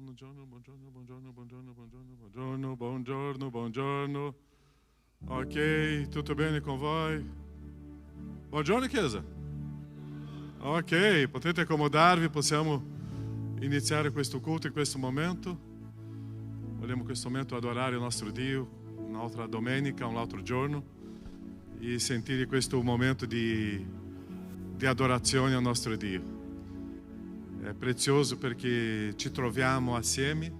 Buongiorno, buongiorno, buongiorno, buongiorno, buongiorno, buongiorno, buongiorno, buongiorno. Ok, tutto bene con voi? Buongiorno Chiesa. Ok, potete accomodarvi, possiamo iniziare questo culto in questo momento. Vogliamo in questo momento adorare il nostro Dio, un'altra domenica, un altro giorno, e sentire questo momento di adorazione al nostro Dio. È prezioso perché ci troviamo assieme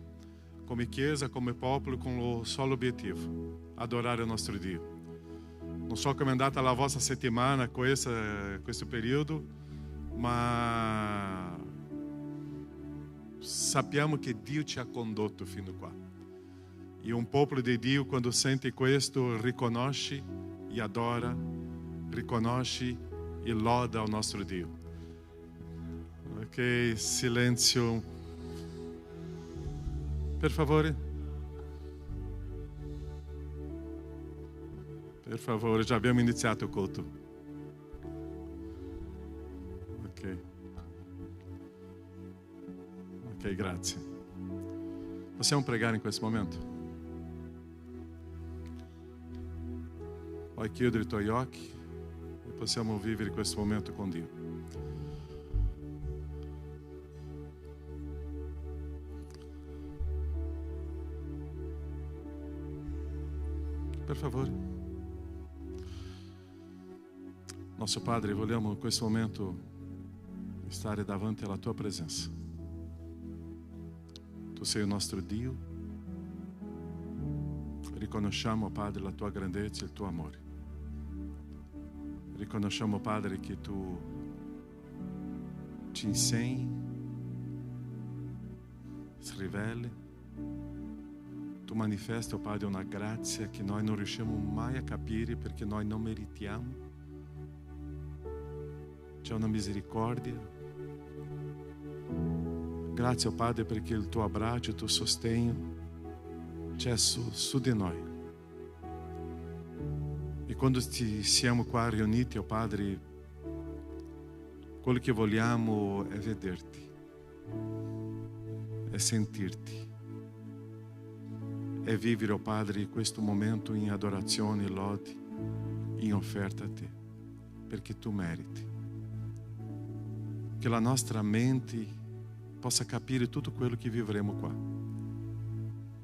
come Chiesa, come popolo, con lo solo obiettivo: adorare il nostro Dio. Non so come è andata la vostra settimana con questo periodo, ma sappiamo che Dio ci ha condotto fino a qua. E un popolo di Dio, quando sente questo, riconosce e adora, riconosce e loda al nostro Dio. Ok, silenzio. Per favore. Per favore, già abbiamo iniziato il culto. Ok, grazie. Possiamo pregare in questo momento? Puoi chiudere i tuoi occhi e possiamo vivere questo momento con Dio. Per favore. Nostro Padre, vogliamo in questo momento stare davanti alla Tua presenza. Tu sei il nostro Dio. Riconosciamo, Padre, la Tua grandezza e il Tuo amore. Riconosciamo, Padre, che Tu ci insegni, si riveli. Tu manifesta, Padre, una grazia che noi non riusciamo mai a capire perché noi non meritiamo. C'è una misericordia. Grazie, Padre, perché il Tuo abbraccio, il Tuo sostegno c'è su di noi. E quando siamo qua riuniti, oh Padre, quello che vogliamo è vederti, è sentirti. È vivere, oh Padre, questo momento in adorazione, lode, in offerta a Te, perché Tu meriti. Che la nostra mente possa capire tutto quello che vivremo qua.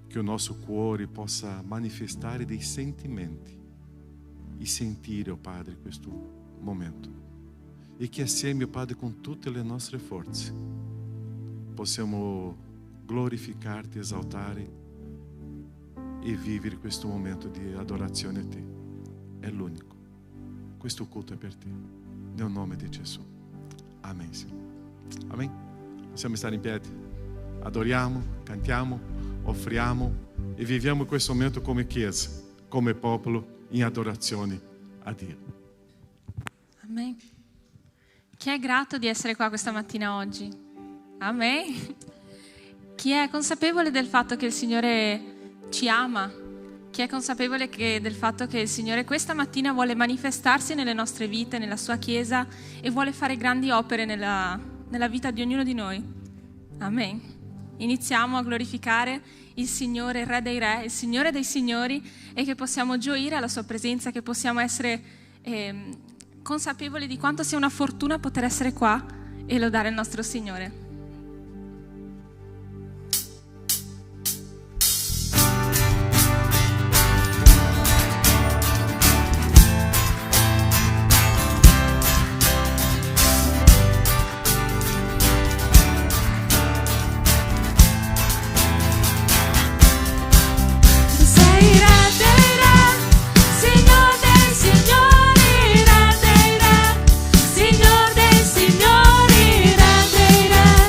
Che o nosso cuore possa manifestare dei sentimenti e sentire, oh Padre, questo momento. E che assieme, oh Padre, con tutte le nostre forze possiamo glorificarti, esaltare e vivere questo momento di adorazione a Te. È l'unico. Questo culto è per Te. Nel nome di Gesù. Amen, Signore. Amen. Possiamo stare in piedi. Adoriamo, cantiamo, offriamo e viviamo questo momento come Chiesa, come popolo, in adorazione a Dio. Amen. Chi è grato di essere qua questa mattina oggi? Amen. Chi è consapevole del fatto che il Signore ci ama? Chi è consapevole del fatto che il Signore questa mattina vuole manifestarsi nelle nostre vite, nella sua Chiesa, e vuole fare grandi opere nella vita di ognuno di noi? Amen. Iniziamo a glorificare il Signore, il Re dei Re, il Signore dei Signori, e che possiamo gioire alla sua presenza, che possiamo essere consapevoli di quanto sia una fortuna poter essere qua e lodare il nostro Signore. Signor dei Signori, Re dei Re.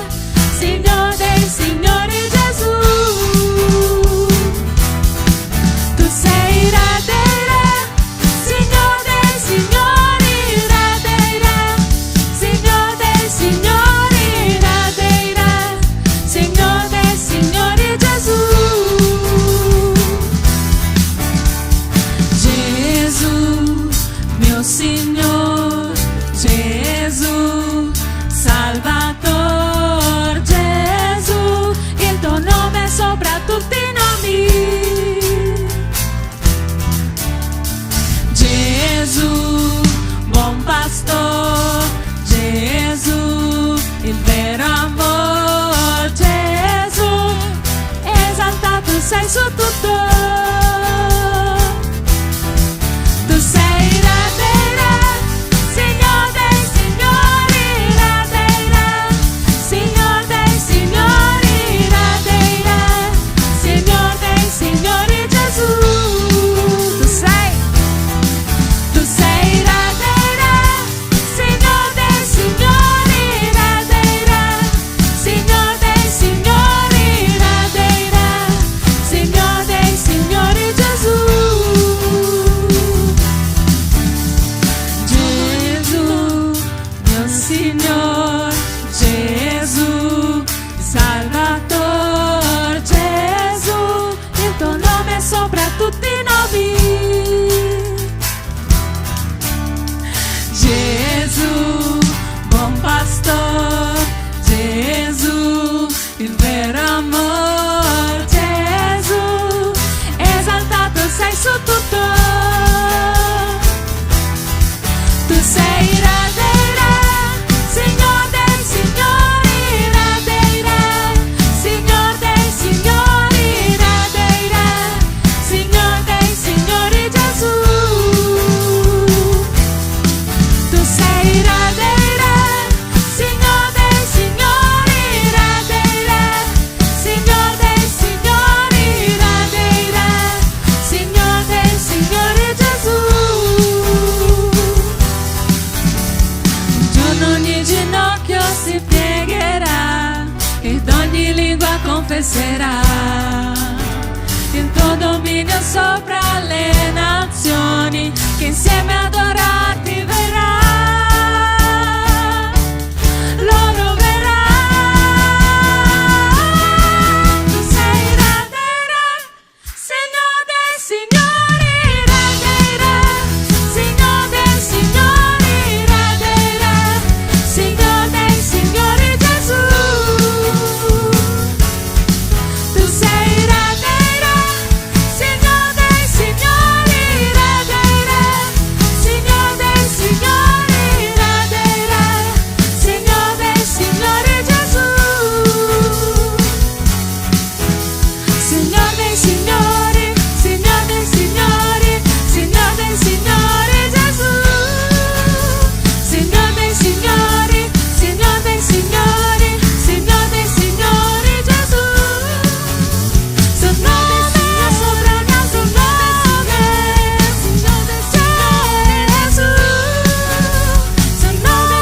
su tutto. Tu sei Re dei Re, Signor dei Signori, Re dei Re, Signor dei Signori, Re dei Re, Signor dei Signori Gesù. Tu sei Re dei Re, Signor dei Signori, Re dei Re, Signor dei Signori, Re dei Re, Signor dei Signori Gesù. Gesù, mio Signor, Gesù, Salvatore, Gesù, il tuo nome è sopra tutti i nomi. Gesù, buon pastor, Gesù, il vero amor, Gesù, esaltato sei su tutto. Tu sei Re dei Re, Signor dei Signori, Re dei Re, Signor dei Signori, Re dei Re, Signor dei Signori Gesù. Tu sei Re dei Re, Signor dei Signori, Re dei Re, Signor dei Signori, Re dei Re, Signor dei Signori Gesù. Un giorno ogni ginocchio si piegherà ed ogni lingua confesserà il tuo dominio sopra le nazioni, che insieme a adorarti verrà. Loro verrà. Tu sei Re dei Re, Signor dei Signori, Re dei Re, Signor dei Signori, Re dei Re, Signor dei Signori Gesù. Tu sei Re dei Re, Signor dei Signori, Re dei Re, Signor dei Signori, Re dei Re, Signor dei Signori Gesù. Signor dei Signori, Signor dei Signori, Signor dei Signori Gesù. Signor dei Signori, Signor dei Signori, Signor dei Signori Gesù. Suo nome sopra ogni altro nome, Signor dei Signori Gesù. Suo nome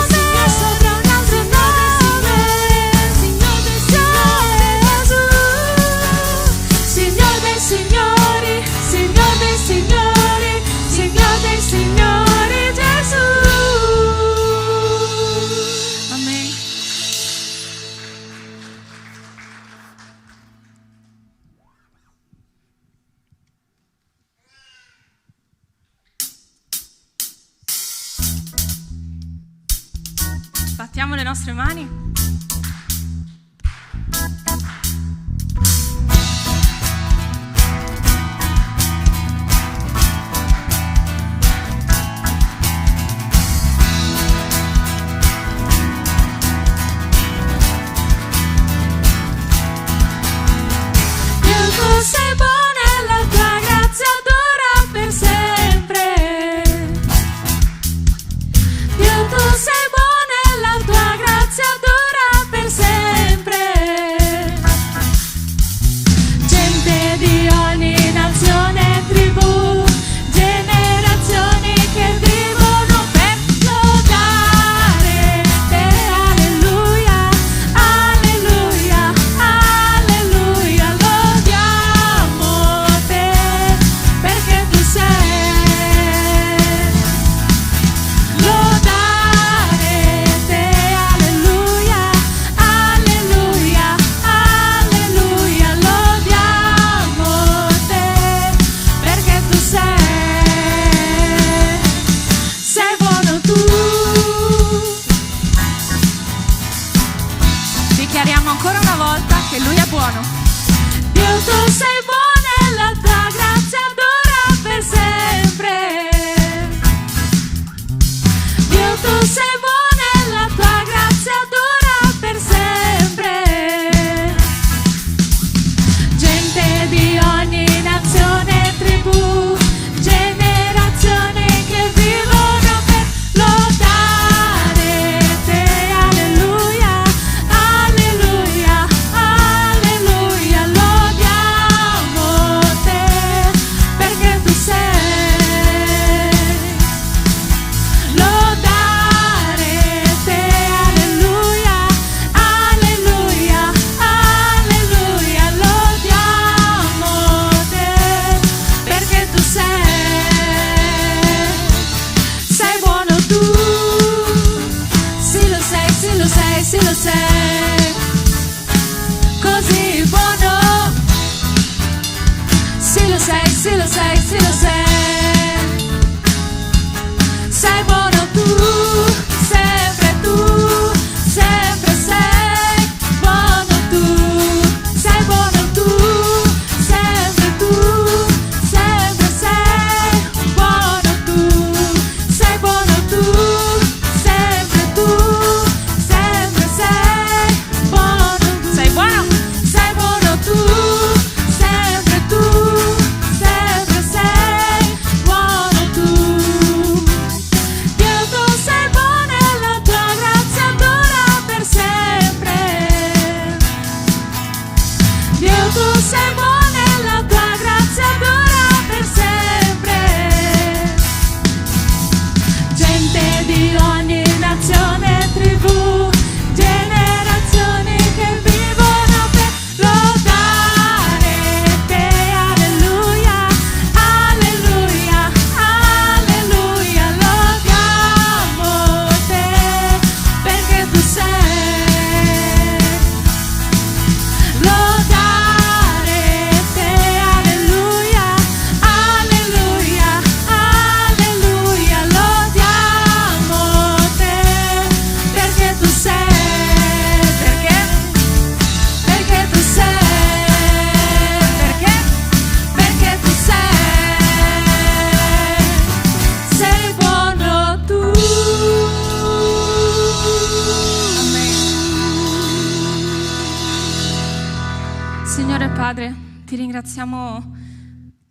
sopra ogni altro nome, Signor dei Signori Gesù. Signor dei Signori, Signor dei Signori, Signor dei Signori Gesù. Amen. Battiamo le nostre mani. Dio, tu sei buono e la tua grazia dura per sempre. Dio, tu sei buono e la tua grazia dura per sempre. Gente di ogni nazione e tribù, generazioni che vivono per lodare te. Alleluia, alleluia, alleluia. Lodiamo te perché tu sei. Lodare te, alleluia, alleluia, alleluia. Lodiamo te perché tu sei buono tu. Dichiariamo ancora una volta che Lui è buono. Dio, tu sei buono e la tua grazia dura per sempre. Dio, tu sei buono e la tua grazia dura per sempre. Gente di ogni sei, sì lo sei, sì lo sei. Sei buono tu, sempre sei buono tu, sei buono tu, sempre sei buono tu, sei buono tu, sempre sei buono, sei buono tu, sempre sei buono tu. Dio tu sei buono e la tua grazia dura per sempre. Dio tu sei buono e la tua grazia dura per sempre. Gente di ogni nazione e tribù, generazioni che vivono per lodare te. Alleluia, alleluia, alleluia, lodiamo te, perché tu sei. Lodare te, alleluia, alleluia, alleluia, lodiamo te, perché tu sei, perché tu sei, perché tu sei buono tu. Signore Padre, ti ringraziamo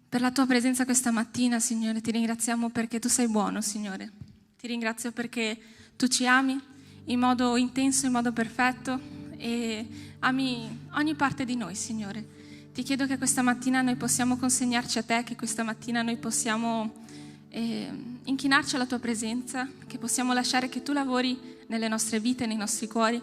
per la tua presenza questa mattina, Signore. Ti ringraziamo perché tu sei buono, Signore. Ti ringrazio perché tu ci ami in modo intenso, in modo perfetto e ami ogni parte di noi, Signore. Ti chiedo che questa mattina noi possiamo consegnarci a te, che questa mattina noi possiamo inchinarci alla tua presenza, che possiamo lasciare che tu lavori nelle nostre vite, nei nostri cuori,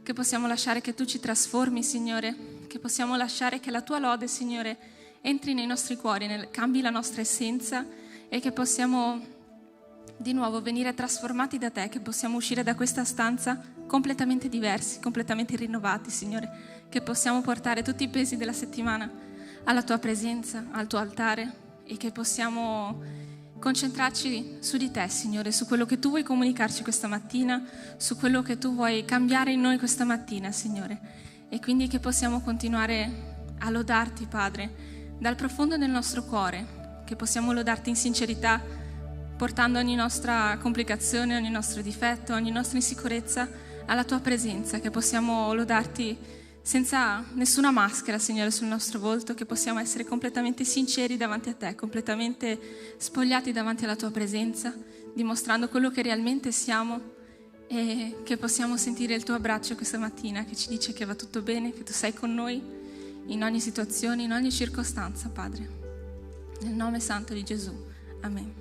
che possiamo lasciare che tu ci trasformi, Signore, che possiamo lasciare che la tua lode, Signore, entri nei nostri cuori, cambi la nostra essenza e che possiamo di nuovo venire trasformati da te, che possiamo uscire da questa stanza completamente diversi, completamente rinnovati, Signore, che possiamo portare tutti i pesi della settimana alla tua presenza, al tuo altare e che possiamo concentrarci su di te, Signore, su quello che tu vuoi comunicarci questa mattina, su quello che tu vuoi cambiare in noi questa mattina, Signore. E quindi che possiamo continuare a lodarti, Padre, dal profondo del nostro cuore, che possiamo lodarti in sincerità, portando ogni nostra complicazione, ogni nostro difetto, ogni nostra insicurezza alla tua presenza, che possiamo lodarti senza nessuna maschera, Signore, sul nostro volto, che possiamo essere completamente sinceri davanti a te, completamente spogliati davanti alla tua presenza, dimostrando quello che realmente siamo e che possiamo sentire il tuo abbraccio questa mattina che ci dice che va tutto bene, che tu sei con noi in ogni situazione, in ogni circostanza, Padre. Nel nome santo di Gesù. Amen.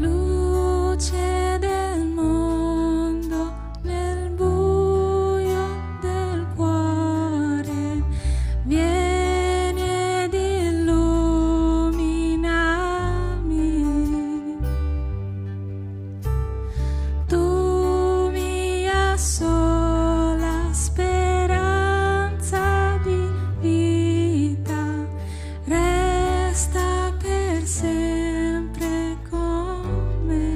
Luce del mondo nel buio del cuore, vieni ed illuminami. Tu mia sola speranza di vita, resta per sempre con me.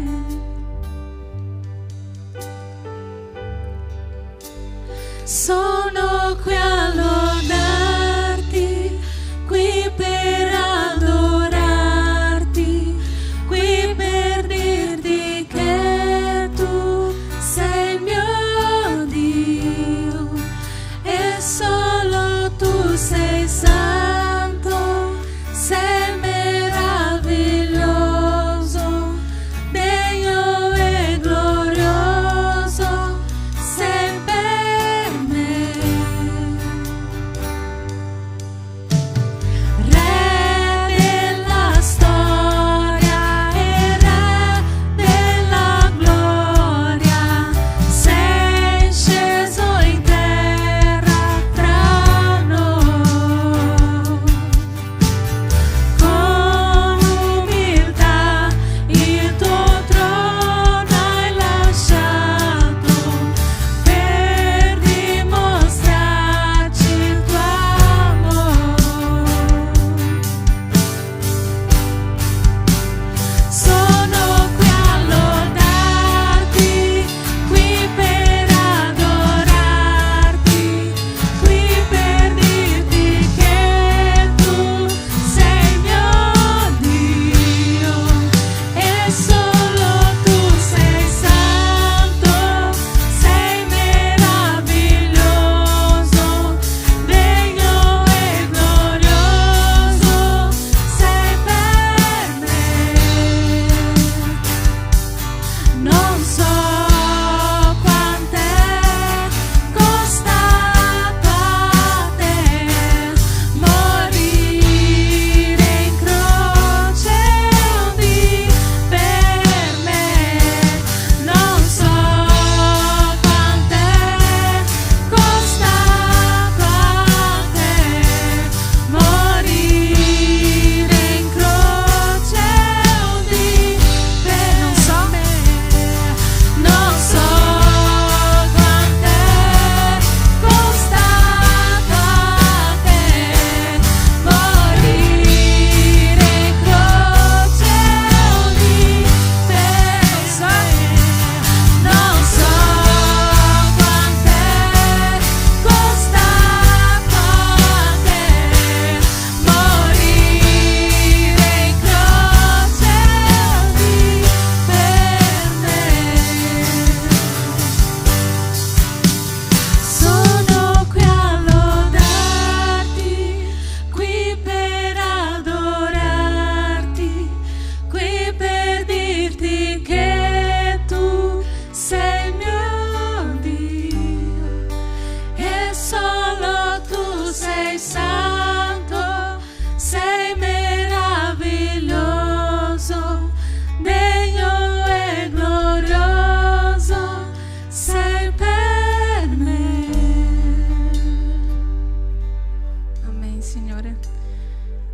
Sono qui a lodarti, qui per adorarti, qui per dirti che tu sei il mio Dio e solo tu sei santo, sei meraviglioso, degno e glorioso, sei per me.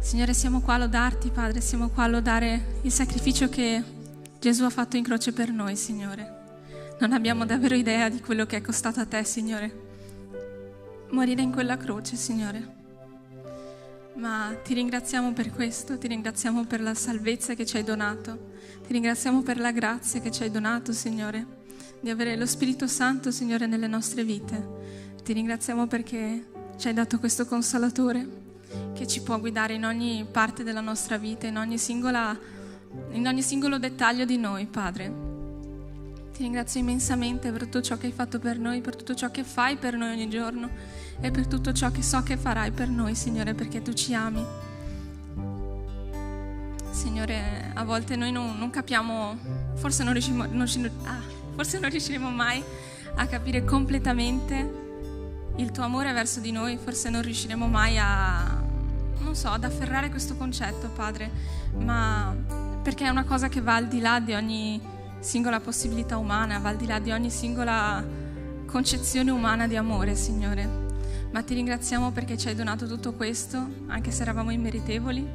Signore, siamo qua a lodarti, Padre, siamo qua a lodare il sacrificio che Gesù ha fatto in croce per noi, Signore. Non abbiamo davvero idea di quello che è costato a te, Signore, morire in quella croce, Signore. Ma ti ringraziamo per questo, ti ringraziamo per la salvezza che ci hai donato, ti ringraziamo per la grazia che ci hai donato, Signore, di avere lo Spirito Santo, Signore, nelle nostre vite. Ti ringraziamo perché ci hai dato questo Consolatore che ci può guidare in ogni parte della nostra vita, in ogni singolo dettaglio di noi, Padre. Ti ringrazio immensamente per tutto ciò che hai fatto per noi, per tutto ciò che fai per noi ogni giorno e per tutto ciò che so che farai per noi, Signore, perché tu ci ami. Signore, a volte noi non capiamo, forse non riusciremo mai a capire completamente il tuo amore verso di noi, forse non riusciremo mai ad afferrare questo concetto, Padre, ma perché è una cosa che va al di là di ogni singola possibilità umana, va al di là di ogni singola concezione umana di amore, Signore. Ma ti ringraziamo perché ci hai donato tutto questo, anche se eravamo immeritevoli.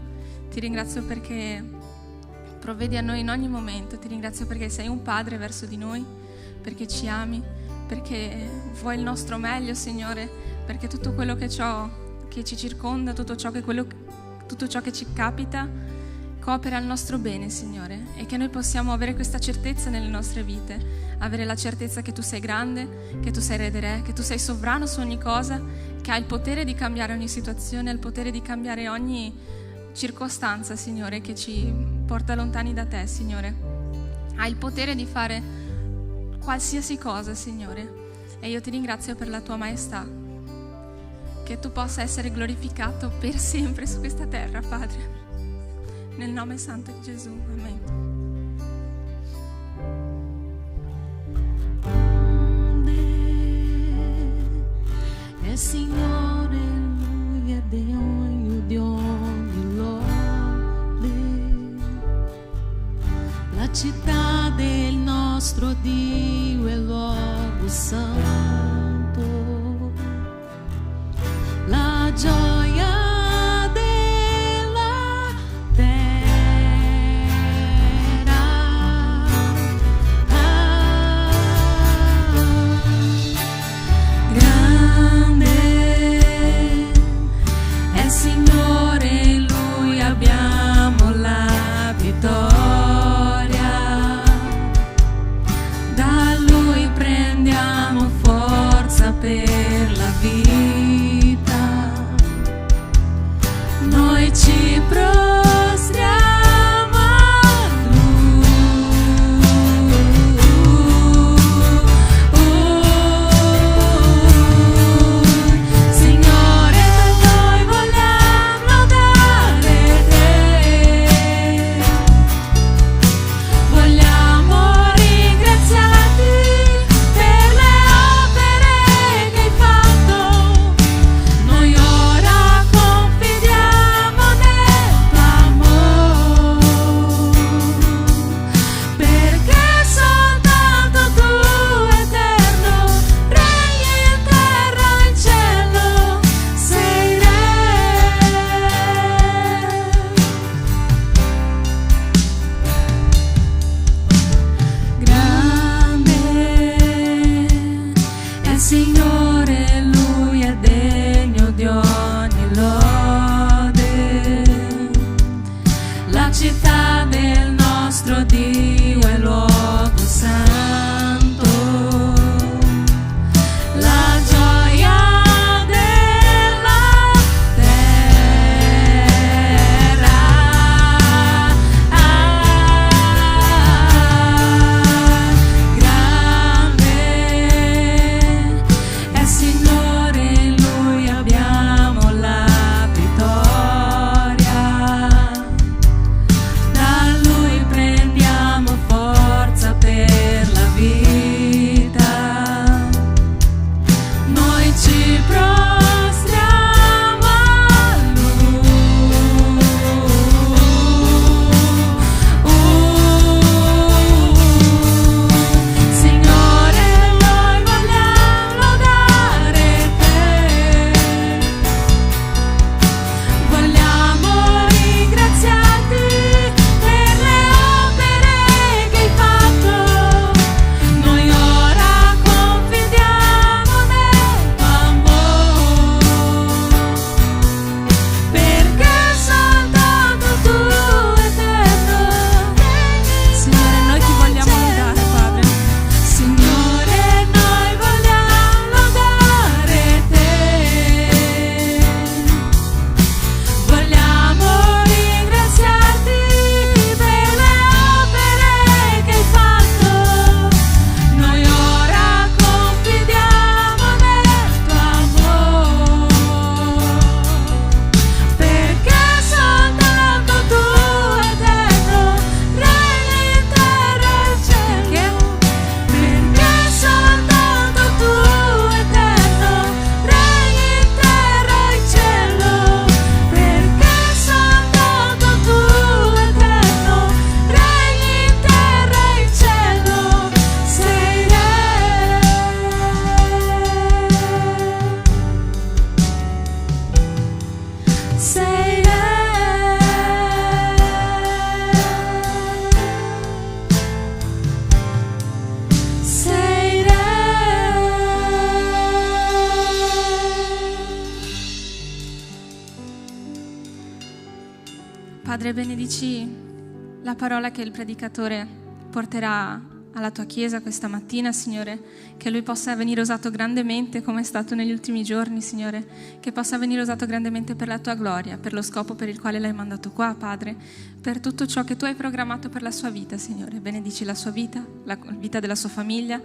Ti ringrazio perché provvedi a noi in ogni momento. Ti ringrazio perché sei un Padre verso di noi, perché ci ami, perché vuoi il nostro meglio, Signore, perché tutto quello che ci circonda, tutto ciò che ci capita coopera al nostro bene, Signore, e che noi possiamo avere questa certezza nelle nostre vite, avere la certezza che tu sei grande, che tu sei Re dei Re, che tu sei sovrano su ogni cosa, che hai il potere di cambiare ogni situazione, il potere di cambiare ogni circostanza, Signore, che ci porta lontani da te, Signore. Hai il potere di fare qualsiasi cosa, Signore, e io ti ringrazio per la tua maestà, che tu possa essere glorificato per sempre su questa terra, Padre. Nel nome santo di Gesù, amen. È Signore, Lui è degno di ogni lode. La città del nostro Dio è luogo santo. La gioia per la vita, noi ci prostriamo a Lui. Signore, noi vogliamo lodare Te, vogliamo ringraziarti per le opere che hai fatto. Noi ora confidiamo nel tuo amore, perché soltanto tu, eterno, regni in terra e in cielo, sei Re. Grande è il Signore, Lui è degno di ogni lode. La città del nostro Dio è luogo santo. La gioia della terra. Grande è Padre, benedici la parola che il predicatore porterà alla tua Chiesa questa mattina, Signore, che lui possa venire usato grandemente come è stato negli ultimi giorni, Signore, che possa venire usato grandemente per la tua gloria, per lo scopo per il quale l'hai mandato qua, Padre, per tutto ciò che tu hai programmato per la sua vita, Signore. Benedici la sua vita, la vita della sua famiglia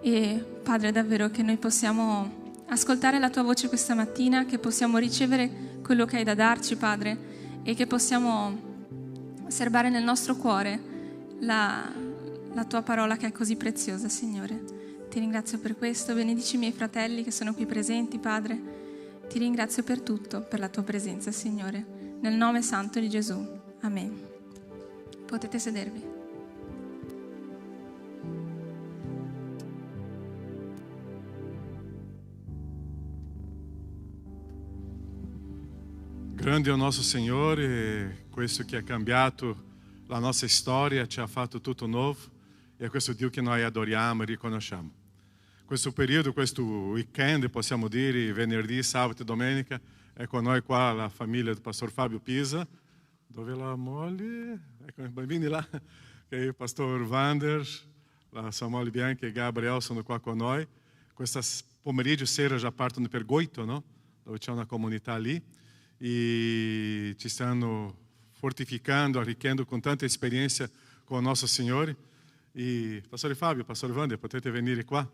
e, Padre, davvero che noi possiamo ascoltare la tua voce questa mattina, che possiamo ricevere quello che hai da darci, Padre, e che possiamo serbare nel nostro cuore la tua parola che è così preziosa, Signore. Ti ringrazio per questo, benedici i miei fratelli che sono qui presenti, Padre. Ti ringrazio per tutto, per la tua presenza, Signore. Nel nome santo di Gesù. Amen. Potete sedervi. Grande è il nostro Signore, questo che ha cambiato la nostra storia, ci ha fatto tutto nuovo. E è questo Dio che noi adoriamo e riconosciamo. Questo periodo, questo weekend, possiamo dire, venerdì, sabato e domenica, è con noi qua la famiglia del pastor Fabio Pisa, dove la moglie, ecco i bambini là, che il pastor Wander, la sua moglie Bianca e Gabriel sono qua con noi. Questo pomeriggio sera già partono per Goito, no? Dove c'è una comunità lì, e ci stanno fortificando, arricchendo con tanta esperienza con il nostro Signore. E Pastore Fabio, Pastore Wander, potete venire qua.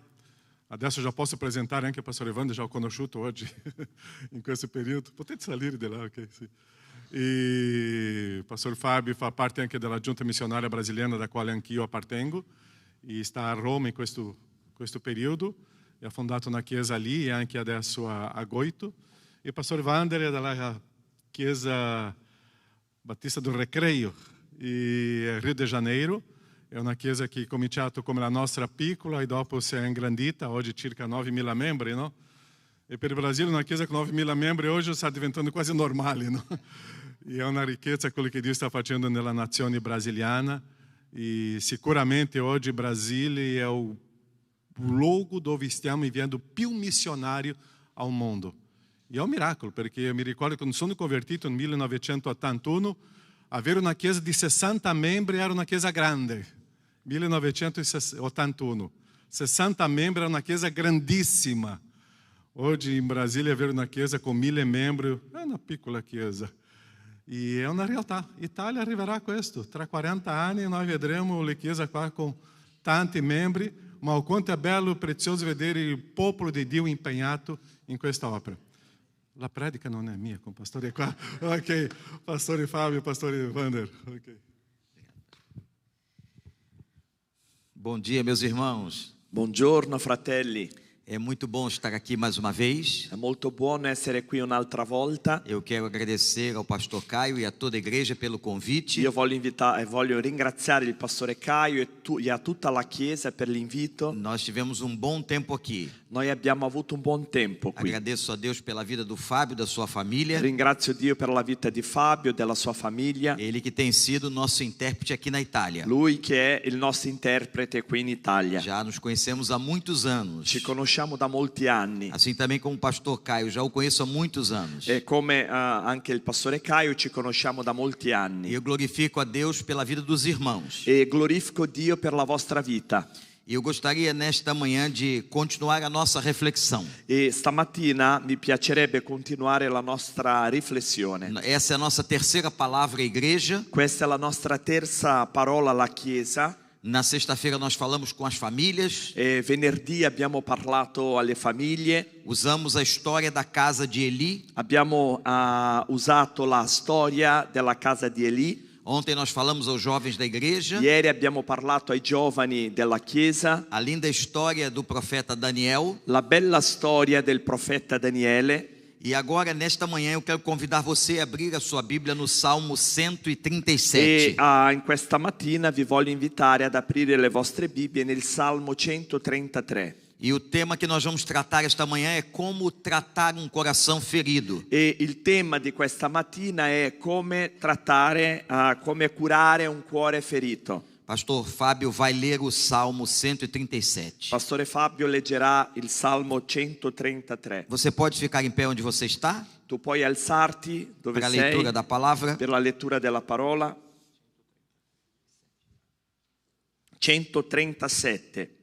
Adesso già posso presentare anche il Pastore Wander, già ho conosciuto oggi in questo periodo. Potete salire di là, ok? Sì. E Pastore Fabio fa parte anche della giunta missionaria brasiliana da quale anch'io appartengo e sta a Roma in questo periodo e ha fondato una chiesa lì e anche adesso a Goito. E il Pastore Wander è della chiesa Battista do Recreio e Rio de Janeiro. È una chiesa che è cominciata come la nostra piccola e dopo si è ingrandita, oggi circa 9.000 membri, no? E per il Brasile una chiesa con 9.000 membri oggi sta diventando quasi normale, no? E è una ricchezza quello che Dio sta facendo nella nazione brasiliana e sicuramente oggi il Brasile è il luogo dove stiamo inviando più missionário ao mondo. E è un miracolo, perché io mi ricordo quando sono convertito nel 1981, avere una chiesa di 60 membri era una chiesa grande. 1981, 60 membri era una chiesa grandissima. Oggi in Brasile avere una chiesa con 1.000 membri è una piccola chiesa. E è una realtà. Itália arriverà a questo. Tra 40 anni noi vedremo le chiese qua con tanti membri, ma o quanto è bello e prezioso vedere il popolo di Dio impegnato in questa opera. La predica non è mia, con il pastore qua. Ok, Pastore Fabio, Pastore Wander. Okay. Bom dia, meus irmãos. Buongiorno fratelli, É muito bom estar aqui mais uma vez. è molto buono essere qui un'altra volta. Eu quero agradecer ao pastor Caio e a toda a igreja pelo convite. Io voglio ringraziare il pastore Caio e a tutta la chiesa per l'invito. Nós tivemos bom tempo aqui. Noi abbiamo avuto un buon tempo qui. Agradeço a Deus pela vida do Fábio e da sua família. Ringrazio Dio per la vita di Fabio e della sua famiglia. Ele que tem sido nosso intérprete aqui na Itália. Lui che è il nostro interprete qui in Italia. Já nos conhecemos há muitos anos. Ci conosciamo da molti anni. Assim também como o pastor Caio, já o conheço há muitos anos. E come anche il pastore Caio ci conosciamo da molti E anni. eu glorifico a Deus pela vida dos irmãos. E glorifico Dio per la vostra vita. E eu gostaria nesta manhã de continuar a nossa reflexão. E stamattina mi piacerebbe continuare la nostra riflessione. Essa é a nossa terceira palavra à igreja. Questa è la nostra terza parola alla Chiesa. Na sexta-feira nós falamos com as famílias. Venerdì abbiamo parlato alle famiglie. Usamos a história da casa de Eli. Abbiamo usato la storia della casa di Eli. Ontem nós falamos aos jovens da igreja. Ieri abbiamo parlato ai giovani della Chiesa. A linda história do profeta Daniel. La bella storia del profeta Daniele. E agora, nesta manhã, eu quero convidar você a abrir a sua Bíblia no Salmo 137. E in questa mattina vi voglio invitare ad aprire le vostre Bibbie nel Salmo 133. E o tema que nós vamos tratar esta manhã é como tratar um coração ferido. E il tema di questa mattina è come trattare, come curare un cuore ferito. Pastor Fábio vai ler o Salmo 137. Pastore Fabio leggerà il Salmo 133. Você pode ficar em pé onde você está Tu puoi alzarti dove para a sei leitura da palavra. per la lettura della parola. 137.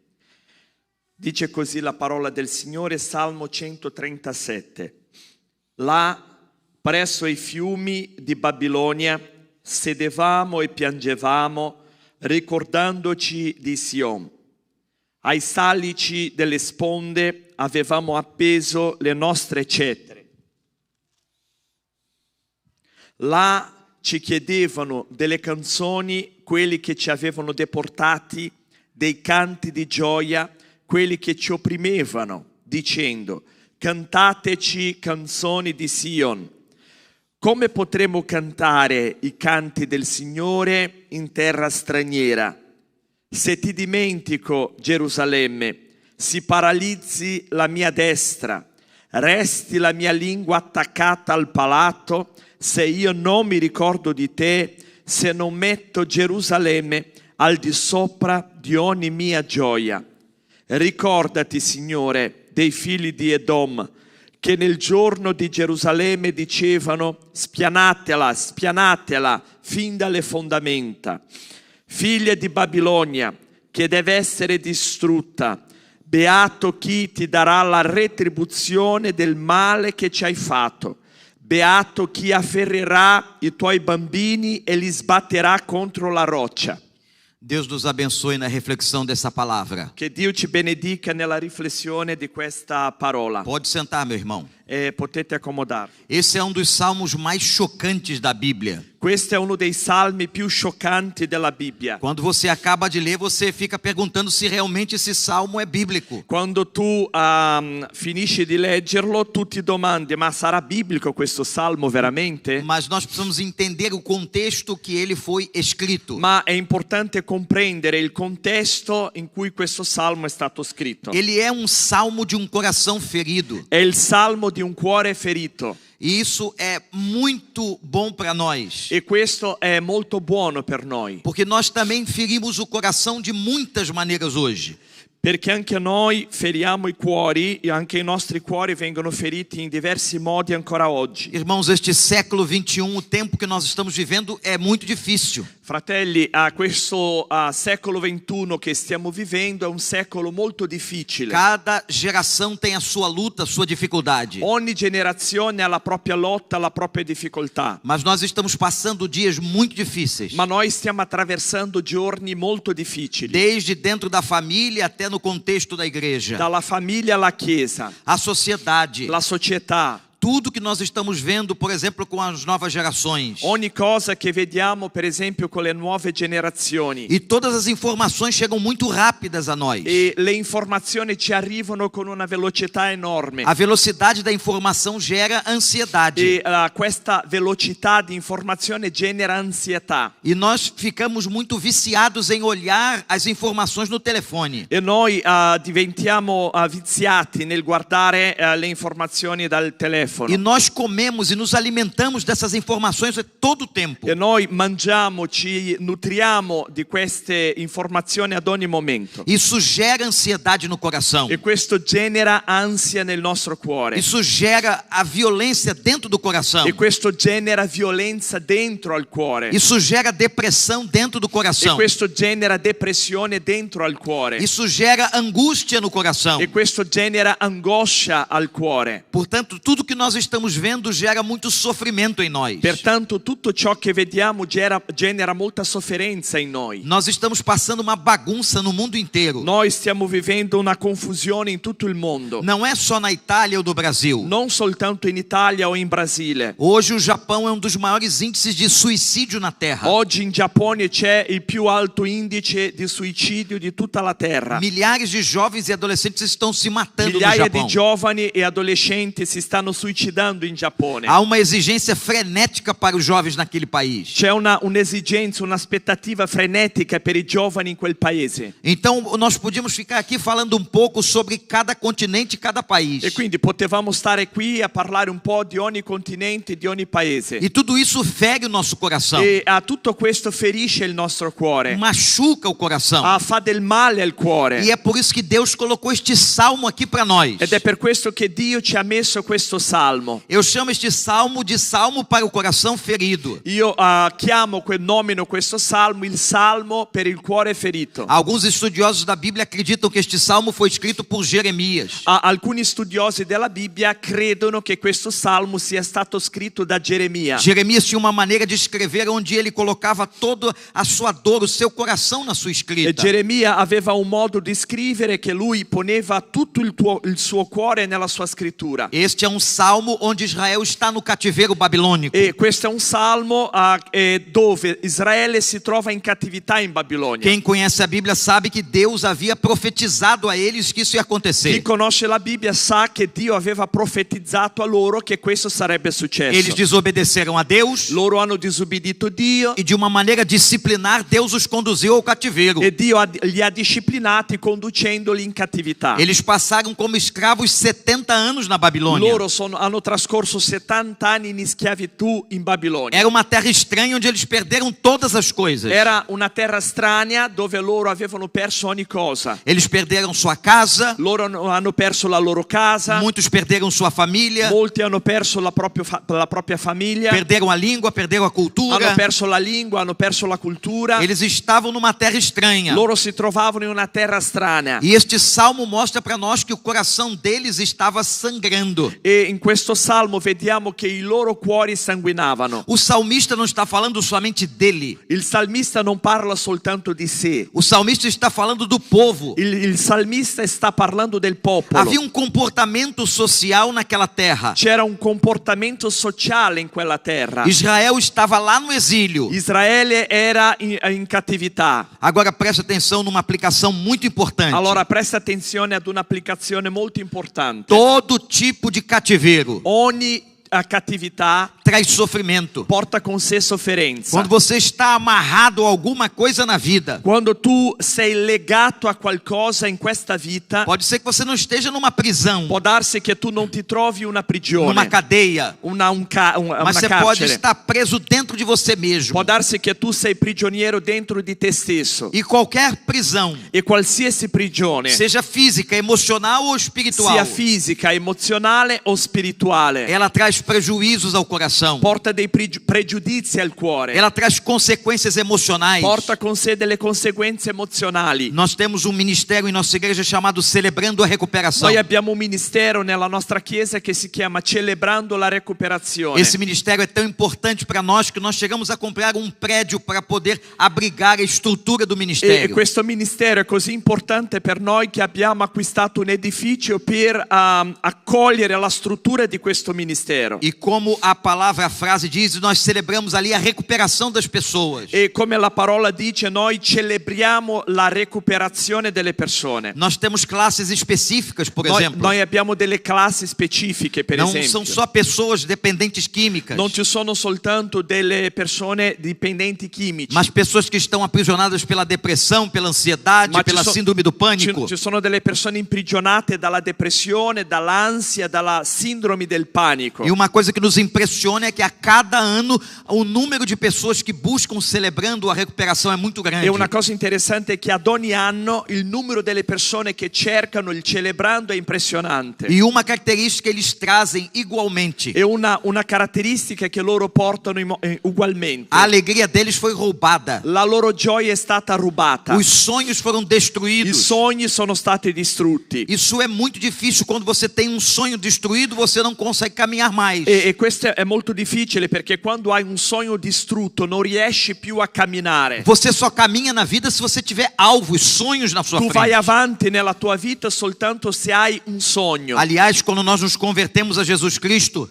Dice così la parola del Signore, Salmo 137. Là, presso i fiumi di Babilonia, sedevamo e piangevamo, ricordandoci di Sion. Ai salici delle sponde avevamo appeso le nostre cetre. Là ci chiedevano delle canzoni quelli che ci avevano deportati, dei canti di gioia quelli che ci opprimevano, dicendo: cantateci canzoni di Sion. Come potremo cantare i canti del Signore in terra straniera? Se ti dimentico, Gerusalemme, si paralizzi la mia destra, resti la mia lingua attaccata al palato, se io non mi ricordo di te, se non metto Gerusalemme al di sopra di ogni mia gioia. Ricordati, Signore, dei figli di Edom, che nel giorno di Gerusalemme dicevano: spianatela, spianatela, fin dalle fondamenta. Figlia di Babilonia, che deve essere distrutta, beato chi ti darà la retribuzione del male che ci hai fatto. Beato chi afferrerà i tuoi bambini e li sbatterà contro la roccia. Deus nos abençoe na reflexão dessa palavra. Che Dio ci benedica nella riflessione di questa parola. Pode sentar, meu irmão. Potete accomodarvi. Esse é um dos salmos mais chocantes da Bíblia. Questo è uno dei salmi più scioccanti della Bibbia. Quando você acaba de ler, você fica perguntando se realmente esse salmo é bíblico. Quando tu finisci di leggerlo, tu ti domandi: ma sarà biblico questo salmo veramente? Mas nós precisamos entender o contexto que ele foi escrito. Ma è importante comprendere il contesto in cui questo salmo è stato scritto. Ele é um salmo de um coração ferido. È il salmo di un cuore ferito. E isso é muito bom para nós. E questo è molto buono per noi. Porque nós também ferimos o coração de muitas maneiras hoje. Perché anche noi feriamo i cuori e anche i nostri cuori vengono feriti in diversi modi ancora oggi. Irmãos, este século 21, o tempo que nós estamos vivendo é muito difícil. Fratelli, questo secolo 21 che stiamo vivendo è un secolo molto difficile. Cada geração tem a sua luta, a sua dificuldade. Ogni generazione ha la propria lotta, la propria difficoltà. Mas nós estamos passando dias muito difíceis. Ma noi stiamo attraversando giorni molto difficili. Desde dentro da família até no contexto da igreja. Dalla famiglia alla chiesa. A sociedade. La società. Tudo que nós estamos vendo, por exemplo, com as novas gerações. Ogni cosa che vediamo, per esempio, con le nuove generazioni. E todas as informações chegam muito rápidas a nós. E le informazioni ci arrivano con una velocità enorme. A velocidade da informação gera ansiedade. E questa velocità di informazione genera ansietà. E nós ficamos muito viciados em olhar as informações no telefone. E noi diventiamo viziati nel guardare le informazioni dal telefono. E nós comemos e nos alimentamos dessas informações a todo tempo. E noi mangiamo, ci nutriamo di queste informazioni ad ogni momento. Isso gera ansiedade no coração. E questo genera ansia nel nostro cuore. Isso gera a violência dentro do coração. E questo genera violenza dentro al cuore. Isso gera depressão dentro do coração. E questo genera depressione dentro al cuore. Isso gera angústia no coração. E questo genera angoscia al cuore. Portanto, tudo que nós estamos vendo gera muito sofrimento em nós. Pertanto, tutto ciò che vediamo genera molta sofferenza in noi. Nós estamos passando uma bagunça no mundo inteiro. Noi stiamo vivendo una confusione in tutto il mondo. Não é só na Itália ou no Brasil. Non soltanto in Italia o in Brasile. Hoje o Japão é um dos maiores índices de suicídio na Terra. Oggi in Giappone c'è il più alto indice di suicidio di tutta la terra. Milhares de jovens e adolescentes estão se matando no Migliaia di Japão. giovani e adolescenti si stanno suicidando suicidando in Giappone. Há uma exigência frenética para os jovens naquele país. C'è un'esigenza, un'aspettativa frenetica per i giovani in quel paese. Então, nós podíamos ficar aqui falando um pouco sobre cada continente e cada país. E quindi potevamo stare qui a parlare un po' di ogni continente, di ogni paese. E tudo isso fere o nosso coração. E tutto questo ferisce il nostro cuore. Machuca o coração. Fa del male al cuore. E é por isso que Deus colocou este salmo aqui para nós. Ed è per questo che Dio ci ha messo questo salmo. Eu chamo este salmo de salmo para o coração ferido. Io nomino questo salmo il salmo per il cuore ferito. Alguns estudiosos da Bíblia acreditam que este salmo foi escrito por Jeremias. Alcuni studiosi della Bibbia credono che questo salmo sia stato scritto da Geremia. Jeremias tinha uma maneira de escrever onde ele colocava toda a sua dor, o seu coração na sua E escrita. Geremia aveva un modo di scrivere che lui poneva tutto il suo cuore nella sua scrittura. Este é um salmo onde Israel está no cativeiro babilônico. E questo è un salmo dove Israele si trova in cattività in Babilonia. Quem conhece a Bíblia sabe que Deus havia profetizado a eles que isso ia Chi acontecer. conosce la Bibbia sa che Dio aveva profetizzato a loro che questo sarebbe successo. Eles desobedeceram a Deus Loro hanno disobbedito Dio e de uma maneira disciplinar Deus os conduziu ao cativeiro. e Dio li ha disciplinati conducendoli in cattività. Eles passaram como escravos 70 anos na Babilônia. Loro hanno trascorso 70 anni in schiavitù in Babilonia. Era uma terra estranha onde eles perderam todas as coisas. Era una terra strana dove loro avevano perso ogni cosa. Eles perderam sua casa, Loro hanno perso la loro casa, muitos perderam sua família, molti hanno perso la propria famiglia, perderam a língua, perderam a cultura. hanno perso la lingua, hanno perso la cultura. Eles estavam numa terra estranha. Loro si trovavano in una terra strana. E este salmo mostra para nós que o coração deles estava sangrando. E in questo salmo vediamo che i loro cuori sanguinavano. O salmista não está falando somente dele. Il salmista non parla soltanto di sé. O salmista está falando do povo. Il salmista sta parlando del popolo. Havia um comportamento social naquela terra. C'era un comportamento sociale in quella terra. Israel estava lá no exílio. Israele era in cattività. Agora preste atenção numa aplicação muito importante. Allora presta attenzione ad un'applicazione molto importante. Todo tipo de cativeiro Ogni cattività traz sofrimento. porta con sé sofferenza. Quando você está amarrado a alguma coisa na vida, Quando tu sei legato a qualcosa in questa vita, pode ser que você não esteja numa prisão, può darsi che tu non ti trovi una prigione, numa cadeia, una mas você carcere. pode estar preso dentro de você mesmo. Può darsi che tu sei prigioniero dentro di te stesso. E qualquer prisão, E qualsiasi prigione, seja física, emocional ou espiritual, sia fisica, emozionale o spirituale, ela traz prejuízos ao coração. porta dei pregiudizi al cuore, Ela traz consequências emocionais. porta con sé delle conseguenze emozionali. Nós temos um ministério em nossa igreja chamado Celebrando a Recuperação. Noi abbiamo un ministero nella nostra chiesa che si chiama Celebrando la Recuperazione. Esse ministério é tão importante para nós que nós chegamos a comprar um prédio para poder abrigar a estrutura do E ministério. questo ministero è così importante per noi che abbiamo acquistato un edificio per accogliere la struttura di questo ministero. E como a palavra, a frase diz, nós celebramos ali a recuperação das pessoas. E come la parola dice, noi celebriamo la recuperazione delle persone. Nós temos classes específicas, por exemplo. Noi abbiamo delle classi specifiche, per Não esempio. são só pessoas dependentes químicas, Non ci sono soltanto delle persone dipendenti chimici, mas pessoas que estão aprisionadas pela depressão, pela ansiedade, Ma ci pela so- síndrome do pânico. ci sono delle persone imprigionate dalla depressione, dall'ansia, dalla sindrome del panico. E uma coisa que nos impressiona é que a cada ano o número de pessoas que buscam celebrando a recuperação é muito grande. E una cosa interessante è che ad ogni anno il numero delle persone che cercano il celebrando è impressionante. E uma característica eles trazem igualmente. E una caratteristica che loro portano ugualmente. A alegria deles foi roubada. La loro gioia è stata rubata. Os sonhos foram I destruídos. sogni sono stati distrutti. Isso é muito difícil. Quando você tem um sonho destruído, você não consegue caminhar mais. E questo è molto difficile perché quando hai un sogno distrutto non riesci più a camminare. Você só caminha na vida se você tiver alvos, sonhos na sua Tu vai frente. avanti nella tua vita soltanto se hai un sogno. Aliás, quando nós nos convertemos a Jesus Cristo,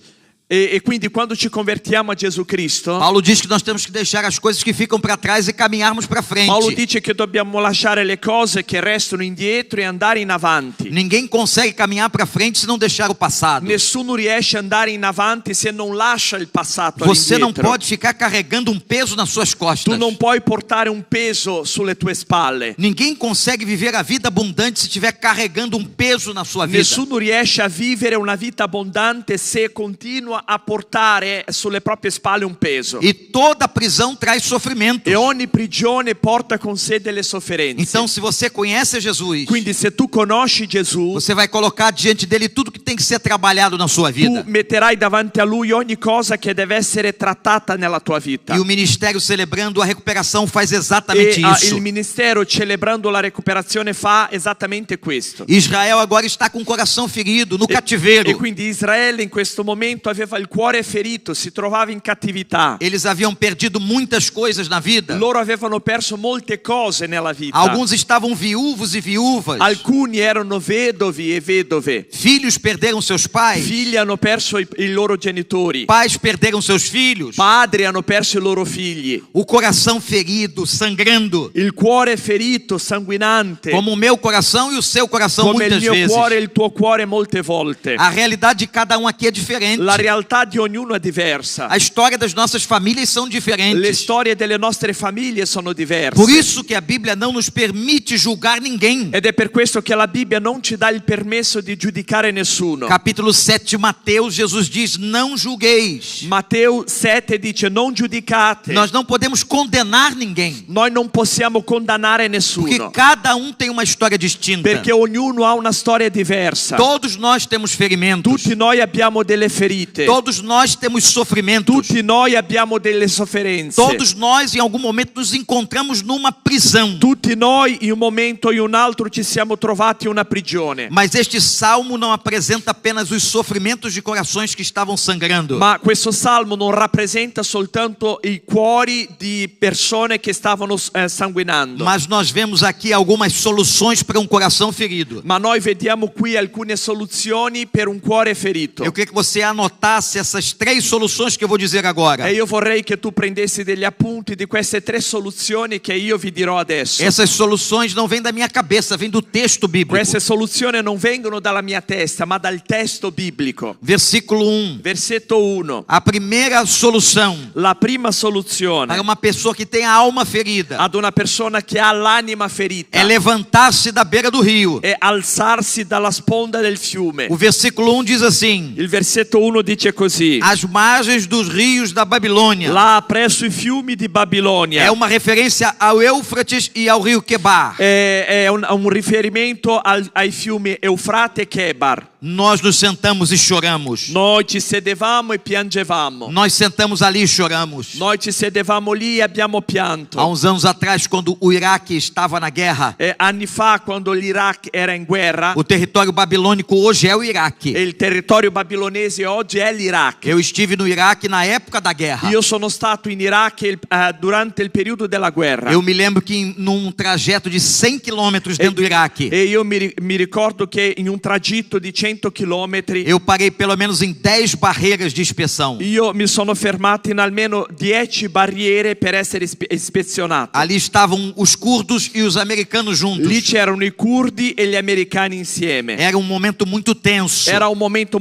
E quindi quando ci convertiamo a Gesù Cristo, Paulo diz que nós temos que deixar as coisas que ficam para trás e caminharmos para frente. Paolo dice che dobbiamo lasciare le cose che restano indietro e andare in avanti. Ninguém consegue caminhar para frente se não deixar o passado. Nessuno riesce a andare in avanti se non lascia il passato Você não all'indietro. pode ficar carregando um peso nas suas costas. Tu non puoi portare un peso sulle tue spalle. Ninguém consegue viver a vida abundante se estiver carregando um peso na sua vida. Nessuno riesce a vivere una vita abbondante se continua a portare sulle proprie spalle un peso. E toda prisão traz sofrimento. E ogni prigione porta con sé delle sofferenze. Então, se você conhece Jesus, Quindi se tu conosci Gesù, você vai colocar diante dele tudo que tem que ser trabalhado na sua vida. tu metterai davanti a lui ogni cosa che deve essere trattata nella tua vita. E o ministério celebrando a recuperação faz exatamente E isso. il ministero celebrando la recuperazione fa esattamente questo. Israel agora está com o coração ferido no E cativeiro. quindi Israele in questo momento aveva il cuore ferito, si trovava in cattività. Eles haviam perdido muitas coisas na vida. Loro avevano perso molte cose nella vita. Alguns estavam viúvos e viúvas. Alcuni erano vedovi e vedove. Filhos perderam seus pais. Figli hanno perso i loro genitori. Pais perderam seus filhos. Padri hanno perso i loro figli. O coração ferido, sangrando. Il cuore ferito, sanguinante. Como o meu coração e o seu coração Come il muitas mio vezes. cuore e il tuo cuore molte volte. A realidade de cada um aqui é diferente. La realtà di ognuno è diversa. A história das nossas famílias são Le diferentes. storie delle nostre famiglie sono diverse. Por isso que a Bíblia não nos permite julgar ninguém. Ed è per questo che la Bibbia non ci dà il permesso di giudicare nessuno. Capítulo 7 de Mateus, Jesus diz: não julgueis. Matteo 7 dice non giudicate. Nós não podemos condenar ninguém. Noi non possiamo condannare Porque nessuno. cada um tem uma história distinta. Perché ognuno ha una storia diversa. Todos nós temos ferimentos. Tutti noi abbiamo delle ferite. Todos nós temos sofrimentos. Tutti noi abbiamo delle sofferenze. Todos nós, em algum momento, nos encontramos numa prisão. Tutti noi in un momento o in un altro ci siamo trovati in una prigione. Mas este salmo não apresenta apenas os sofrimentos de corações que estavam sangrando. Ma questo salmo non rappresenta soltanto i cuori di persone che stavano sanguinando. Mas nós vemos aqui algumas soluções para um coração ferido. Ma noi vediamo qui alcune soluzioni per un cuore ferito. Eu queria que você anotasse essas 3 soluções que eu vou dizer agora. E io vorrei che tu prendessi degli appunti di queste 3 soluzioni che io vi dirò adesso. Essas soluções não vêm da minha cabeça, vêm do texto bíblico. Queste soluzioni non vengono dalla mia testa, ma dal testo biblico. Versículo 1. Versetto 1. A primeira solução La prima soluzione para uma pessoa que tem a alma ferida ad una persona che ha l'anima ferita é levantar-se da beira do rio. è alzarsi dalla sponda del fiume. O versículo 1 diz assim: Il versetto 1 dice così: as margens dos rios da Babilônia. là presso i fiumi di Babilonia. É uma referência ao Eufrates e ao rio Quebar. È un riferimento ai fiumi Eufrate e Chebar. Nós nos sentamos e choramos. Noi ci sedevamo e piangevamo. Nós sentamos ali e choramos. Noi ci sedevamo lì e abbiamo pianto. Há uns anos atrás, quando o Iraque estava na guerra, E anni fa, quando l'Iraq era in guerra, o território babilônico hoje é o e Iraque. il territorio babilonese oggi è l'Iraq. Eu estive no Iraque na época da guerra. Io sono stato in Iraq durante il periodo della guerra. Eu me lembro que num trajeto de 100 quilômetros dentro do Iraque, E io mi ricordo che in un tragitto di 100 chilometri eu parei pelo menos em 10 barreiras de inspeção. io mi sono fermato in almeno 10 barriere per essere ispezionato. Ali estavam os curdos e os americanos juntos. Lì c'erano i curdi e gli americani insieme. Era um momento muito tenso. Era un momento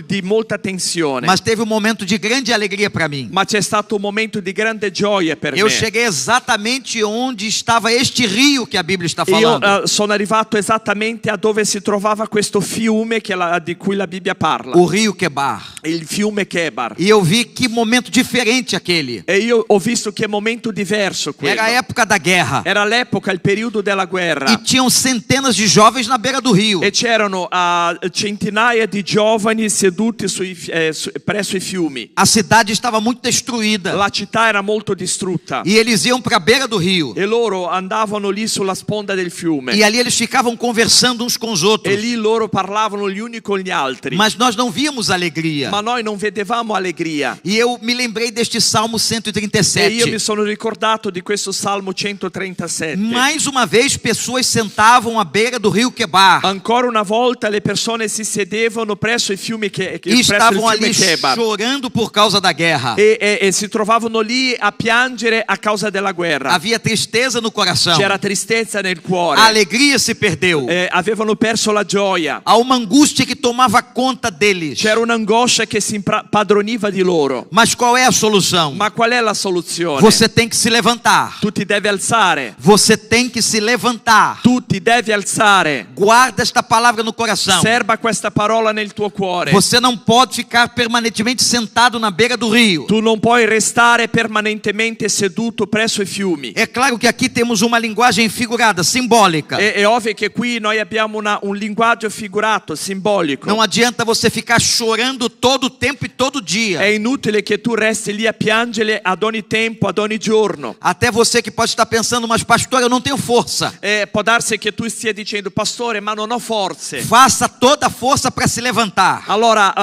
di molta tensione. Mas teve um momento de grande alegria para mim. Ma c'è stato un momento di grande gioia per Eu me. cheguei exatamente onde estava este rio que a Bíblia está Io falando. sono arrivato esattamente a dove si trovava questo fiume di cui la Bibbia parla. O rio Quebar. Il fiume Chebar. E eu vi que momento diferente aquele. E io ho visto che momento diverso quello. Era a época da guerra. Era l'epoca, il periodo della guerra. E tinham centenas de jovens na beira do rio. E c'erano centinaia di giovani seduti presso i fiumi. A cidade estava muito destruída. La città era molto distrutta. E eles iam para a beira do rio. E loro andavano lì sulla sponda del fiume. E ali eles ficavam conversando uns com os outros. E lì loro parlavano gli uni con gli altri, mas nós não víamos alegria. ma noi non vedevamo allegria. E eu me lembrei deste Salmo E io 137. mi sono ricordato di questo Salmo 137. Mais uma vez, pessoas sentavam à beira do rio Quebar Ancora una volta le persone si sedevano presso il fiume e presso il estavam fiume ali Chebar chorando por causa da guerra. e si trovavano lì a piangere a causa della guerra. Havia tristeza no coração. C'era tristezza nel cuore. A alegria se perdeu. Avevano perso la gioia. Há uma angústia que tomava conta deles. C'era un'angoscia che si impadroniva di loro. Mas qual é a solução? Ma qual è la soluzione? Você tem que se levantar. Tu ti devi alzare. Você tem que se levantar. Tu ti devi alzare. Guarda esta palavra no coração. Serba questa parola nel tuo cuore. Você não pode ficar permanentemente sentado na beira do rio. Tu non puoi restare permanentemente seduto presso i fiumi. É claro que aqui temos uma linguagem figurada, simbólica. È ovvio che qui noi abbiamo un linguaggio figurato, simbolico. Não adianta você ficar chorando todo o tempo e todo dia. È inutile che tu resti lì a piangere ad ogni tempo, ad ogni giorno. Até você que pode estar pensando, mas pastor, eu não tenho força. Può darsi che tu stia dicendo, pastore, ma non ho forze. Faça toda a força para se levantar. Allora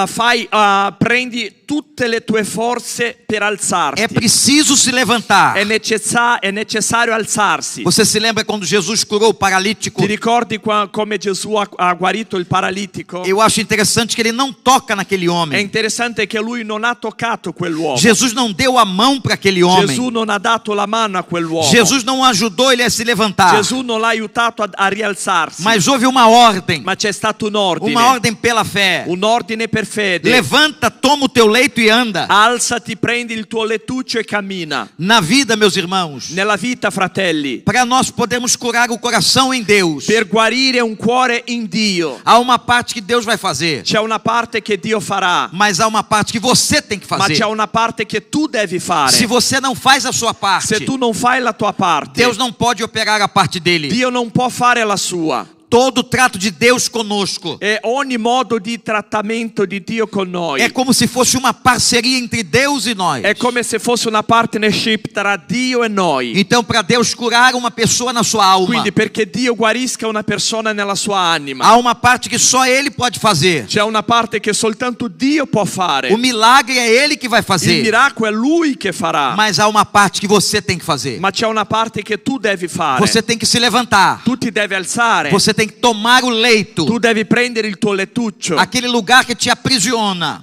prendi tutte le tue forze per alzarti. É preciso se levantar. È necessario alzarsi. Você se lembra quando Jesus curou o paralítico? Ti ricordi come Gesù ha guarito il paralitico? Eu acho interessante que ele não toca naquele È homem. interessante che lui non ha toccato quell'uomo. Jesus não deu a mão para aquele homem. Gesù non ha dato la mano a quell'uomo. Jesus não ajudou ele a se levantar. Gesù non l'ha aiutato a rialzarsi. Mas houve uma ordem. Ma c'è stato un ordine. Uma ordem pela fé. Un ordine per fede. Levanta, toma o teu leito e anda. Alzati, prendi il tuo lettuccio e cammina. Na vida, meus irmãos, Nella vita, fratelli, para nós podermos curar o coração em Deus, per guarire un cuore in Dio, há uma parte que Deus vai fazer, c'è una parte che Dio farà, mas há uma parte que você tem que ma fazer. c'è una parte che tu devi fare. Se você não faz a sua parte, Se tu non fai la tua parte, Deus não pode operar a parte dele. Dio non può fare la sua. Todo o trato de Deus conosco E ogni modo di trattamento di Dio con noi é como se fosse uma parceria entre Deus e nós. è come se fosse una partnership tra Dio e noi. Então, para Deus curar uma pessoa na sua alma, Quindi perché Dio guarisca una persona nella sua anima, há uma parte que só Ele pode fazer. c'è una parte che soltanto Dio può fare. O milagre é Ele que vai Il fazer. miracolo è Lui che farà. Mas há uma parte que você tem que fazer. Ma c'è una parte che tu devi fare. Você tem que se levantar. Tu ti devi alzare. Você tem que tomar o leito. Tu devi prendere il tuo lettuccio. Aquele lugar que te aprisiona.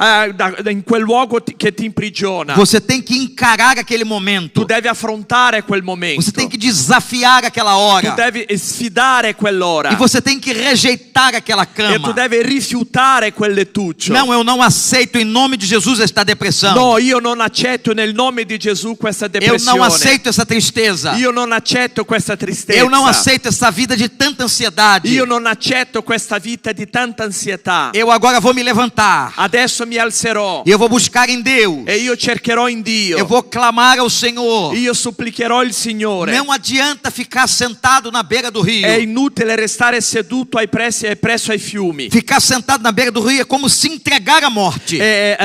In quel luogo che ti imprigiona. Você tem que encarar aquele Tu momento. devi affrontare quel momento. Você tem que desafiar aquela Tu hora. devi sfidare quell'ora. E você tem que rejeitar aquela E tu cama. devi rifiutare quel lettuccio. Não, eu não aceito em nome de Jesus esta depressão. No, io non accetto nel nome di Gesù questa Eu depressione. não aceito essa tristeza. Io non accetto questa tristezza. Eu não aceito essa vida de tanta ansiedade. Io non accetto questa vita di tanta ansietà. Eu agora vou me levantar. Adesso mi alzerò E eu vou buscar em Deus. e io cercherò in Dio. Eu vou clamar ao Senhor. Io supplicherò il Signore. Não adianta ficar sentado na beira do rio. È inutile restare seduto presso ai fiumi. Ficar sentado na beira do rio é como se entregar à morte.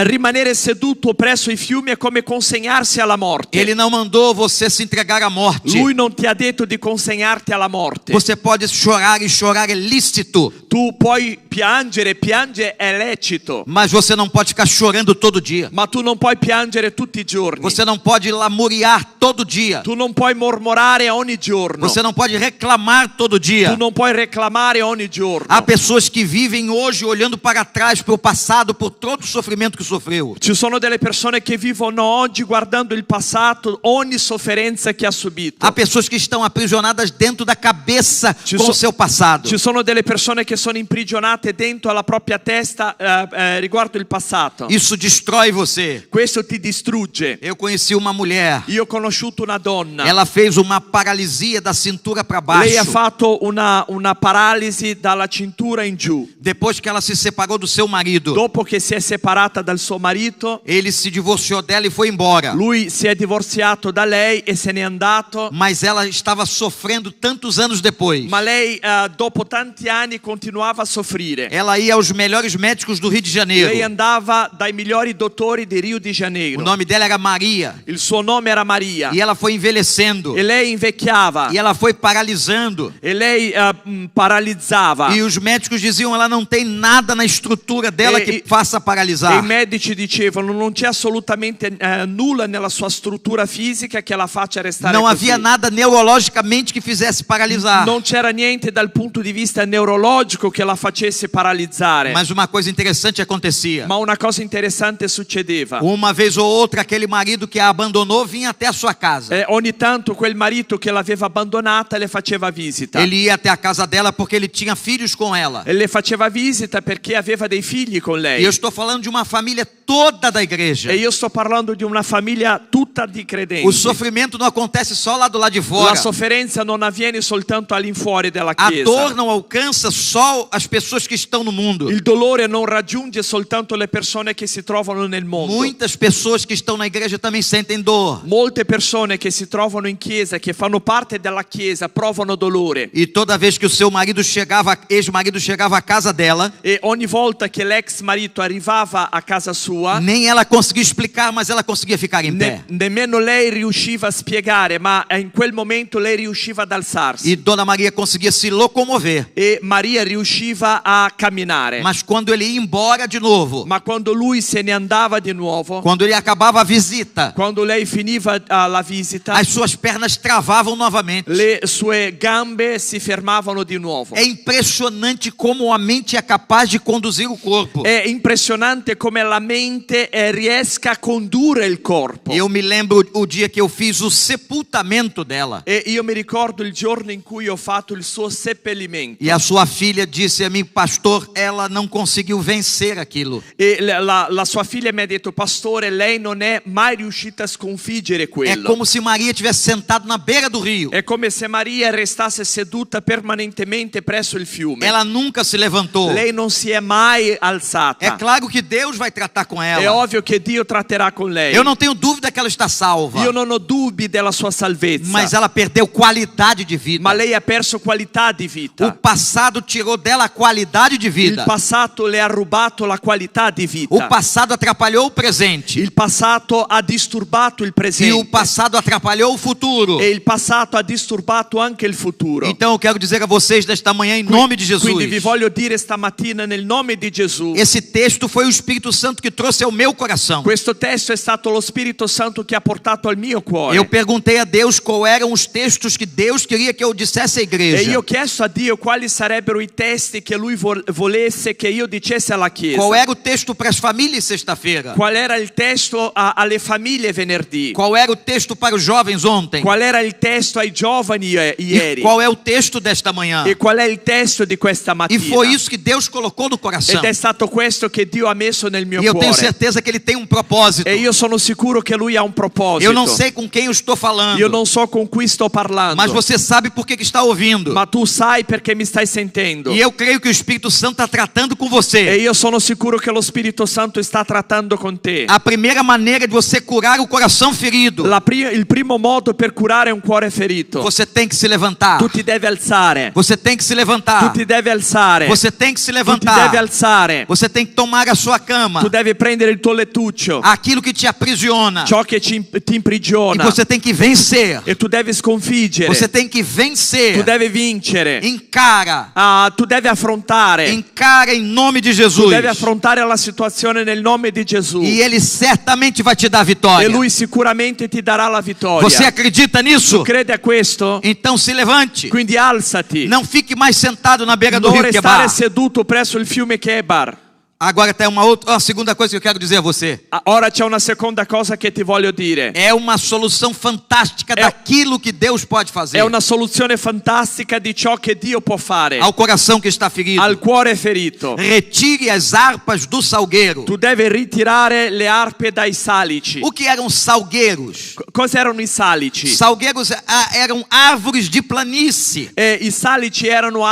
Rimanere seduto presso i fiumi è come consegnarsi alla morte. Ele não mandou você se entregar à morte. Lui non ti ha detto di consegnarti alla morte. Você pode chorar e chorar é lícito. Tu puoi piangere è lecito. Mas você não pode ficar chorando todo dia. Ma tu non puoi piangere tutti i giorni. Você não pode lamuriar todo dia. Tu non puoi mormorare ogni giorno. Você não pode reclamar todo Tu dia. non puoi reclamare ogni giorno. Há pessoas que vivem hoje olhando para trás, para o passado, por todo o sofrimento que sofreu. Ci sono delle persone che vivono oggi guardando il passato, ogni sofferenza che ha subito. Há pessoas que estão aprisionadas dentro da cabeça Ci com so- o seu passado. Ci sono delle persone che sono imprigionate dentro alla propria testa riguardo il passato. Isso destrói você. Questo ti distrugge. Eu conheci uma mulher. Io ho conosciuto una donna. Ela fez uma paralisia da cintura para baixo. Lei ha fatto una paralisi dalla cintura in giù. Depois que ela se separou do seu marido, Dopo che si è separata dal suo marito, ele se divorciou dela e foi embora. lui si è divorziato da lei e se n'è andato. Mas ela estava sofrendo tantos anos depois. Ma lei dopo tanti anni continuava a soffrire. Ela ia aos melhores médicos do Rio de Janeiro. Lei andava dai migliori dottori di Rio de O Janeiro. nome dela era Maria Maria. Il suo nome era Maria. E ela foi envelhecendo. E lei invecchiava. E ela foi paralisando. E lei paralizzava. E os médicos diziam, ela não tem nada na estrutura dela que faça E paralisar. i medici dicevano non c'è assolutamente nulla nella sua struttura fisica che la faccia restare Não così. havia nada neurologicamente que fizesse paralisar. Non c'era niente dal punto di vista neurologico che la facesse paralizzare. Mas uma coisa interessante acontecia. Ma una cosa interessante succedeva. Uma vez ou outra, aquele marido que a abandonou vinha até a sua casa. Ogni tanto quel marito che l'aveva abbandonata le faceva visita. Ele ia até a casa dela porque ele tinha filhos com ela. E le faceva visita perché aveva dei figli con E lei. eu estou falando de uma família toda da igreja. E io sto parlando di una famiglia tutta di credenti. O sofrimento não acontece só lá do lado de La fora. sofferenza non avviene soltanto all'infuori della A chiesa. dor não alcança só as pessoas que estão no mundo. Il dolore non raggiunge soltanto le persone che si trovano nel mondo. Muitas pessoas que estão na igreja também sentem dor. Molte persone che si trovano in chiesa, che fanno parte della chiesa, provano dolore. E toda vez que o seu marido chegava, ex-marido chegava à casa dela, E ogni volta che l'ex marito arrivava a casa sua, nem ela conseguia explicar, mas ela conseguia ficar em pé. nemmeno lei riusciva a spiegare, ma in quel momento lei riusciva ad alzarsi. E Dona Maria conseguia se locomover. E Maria riusciva a camminare. Mas quando ele ia embora de novo, Ma quando lui se ne andava di nuovo, quando ele acabava a visita, quando lei finiva la visita, as suas pernas travavam novamente. le sue gambe si fermavano di nuovo. É impressionante como a mente é capaz de conduzir o corpo. È impressionante come la mente riesca a condurre il corpo. Eu me lembro o dia que eu fiz o sepultamento dela. E io mi ricordo il giorno in cui ho fatto il suo seppellimento. E a sua filha disse a mim, pastor, ela não conseguiu vencer aquilo. E la sua figlia mi ha detto, pastore, lei non è mai riuscita a sconfiggere É quello. como se Maria tivesse sentado na beira do rio. È come se Maria restasse seduta permanentemente presso il fiume. Ela nunca se levantou. Lei non si è mai alzata. É claro que Deus vai tratar com È ela. ovvio che Dio tratterà con lei. Eu não tenho dúvida que ela está salva. Io non ho dubbi della sua salvezza. Mas ela perdeu qualidade de vida. Ma lei ha perso qualità di O vita. passado tirou dela a qualidade de Il vida. passato le ha rubato la qualità di vita. O passado atrapalhou o presente. Il passato ha disturbato il E presente. o passado atrapalhou o futuro. E il passato ha disturbato anche il futuro. Então eu quero dizer a vocês nesta manhã, em nome de Jesus. Quindi vi voglio dire stamattina nel nome di Gesù. Esse texto foi o Espírito Santo que trouxe ao meu coração. Questo testo è stato lo Spirito Santo che ha portato al mio cuore. Eu perguntei a Deus qual eram os textos que Deus queria que eu dissesse à E igreja. io ho chiesto a Dio quali sarebbero i testi che Lui volesse che io dicesse alla Chiesa. Qual era o texto para as famílias sexta-feira? Qual era il testo alle famiglie venerdì? Qual era o texto para os jovens ontem? Qual era il testo ai giovani E ieri? qual é o texto desta manhã? E qual è il testo di questa E mattina? foi isso que Deus colocou no coração. Ed è stato questo che Dio ha messo nel mio E eu tenho cuore. certeza que Ele tem um propósito. E io sono sicuro che Lui ha un proposito. Eu não sei com quem eu estou falando, Io non so con cui sto parlando. mas você sabe por que está ouvindo. Ma tu sai perché mi stai sentendo. E eu creio que o Espírito Santo está tratando com E você. io sono sicuro che lo Spirito Santo sta trattando con te. A primeira maneira de você curar o coração ferido, Il primo modo per curare un cuore ferito. você tem que se levantar. Tu ti devi alzare. Você tem que se Tu levantar. ti devi alzare. Você tem que se Tu ti devi levantar. alzare. Você tem que tomar a sua Tu cama. devi prendere il tuo lettuccio. Aquilo que te aprisiona. Ciò che ti E imprigiona. você tem que vencer. E tu devi sconfiggere. Você tem que Tu vencer. devi vincere. Encara. Tu devi affrontare. Encara em nome de Tu Jesus. devi affrontare la situazione nel nome di Gesù. E Ele certamente vai te dar E vitória. Lui sicuramente ti darà la vittoria. Você acredita nisso? Crede a questo? Então se levante. Quindi alzati. Não fique mais sentado na beira do Non rio restare Quebar. seduto presso il fiume Chebar. Agora tem uma segunda coisa que eu quero dizer a você. Ora c'è una seconda cosa che ti voglio dire. É uma solução fantástica daquilo que Deus pode fazer. È una soluzione fantastica di ciò che Dio può fare Ao coração que está ferido. al cuore ferito. Retire as harpas do salgueiro. Tu devi ritirare le arpe dai salici. O que eram salgueiros? Cos'erano i salici? Salgueiros eram árvores de planície. I salici erano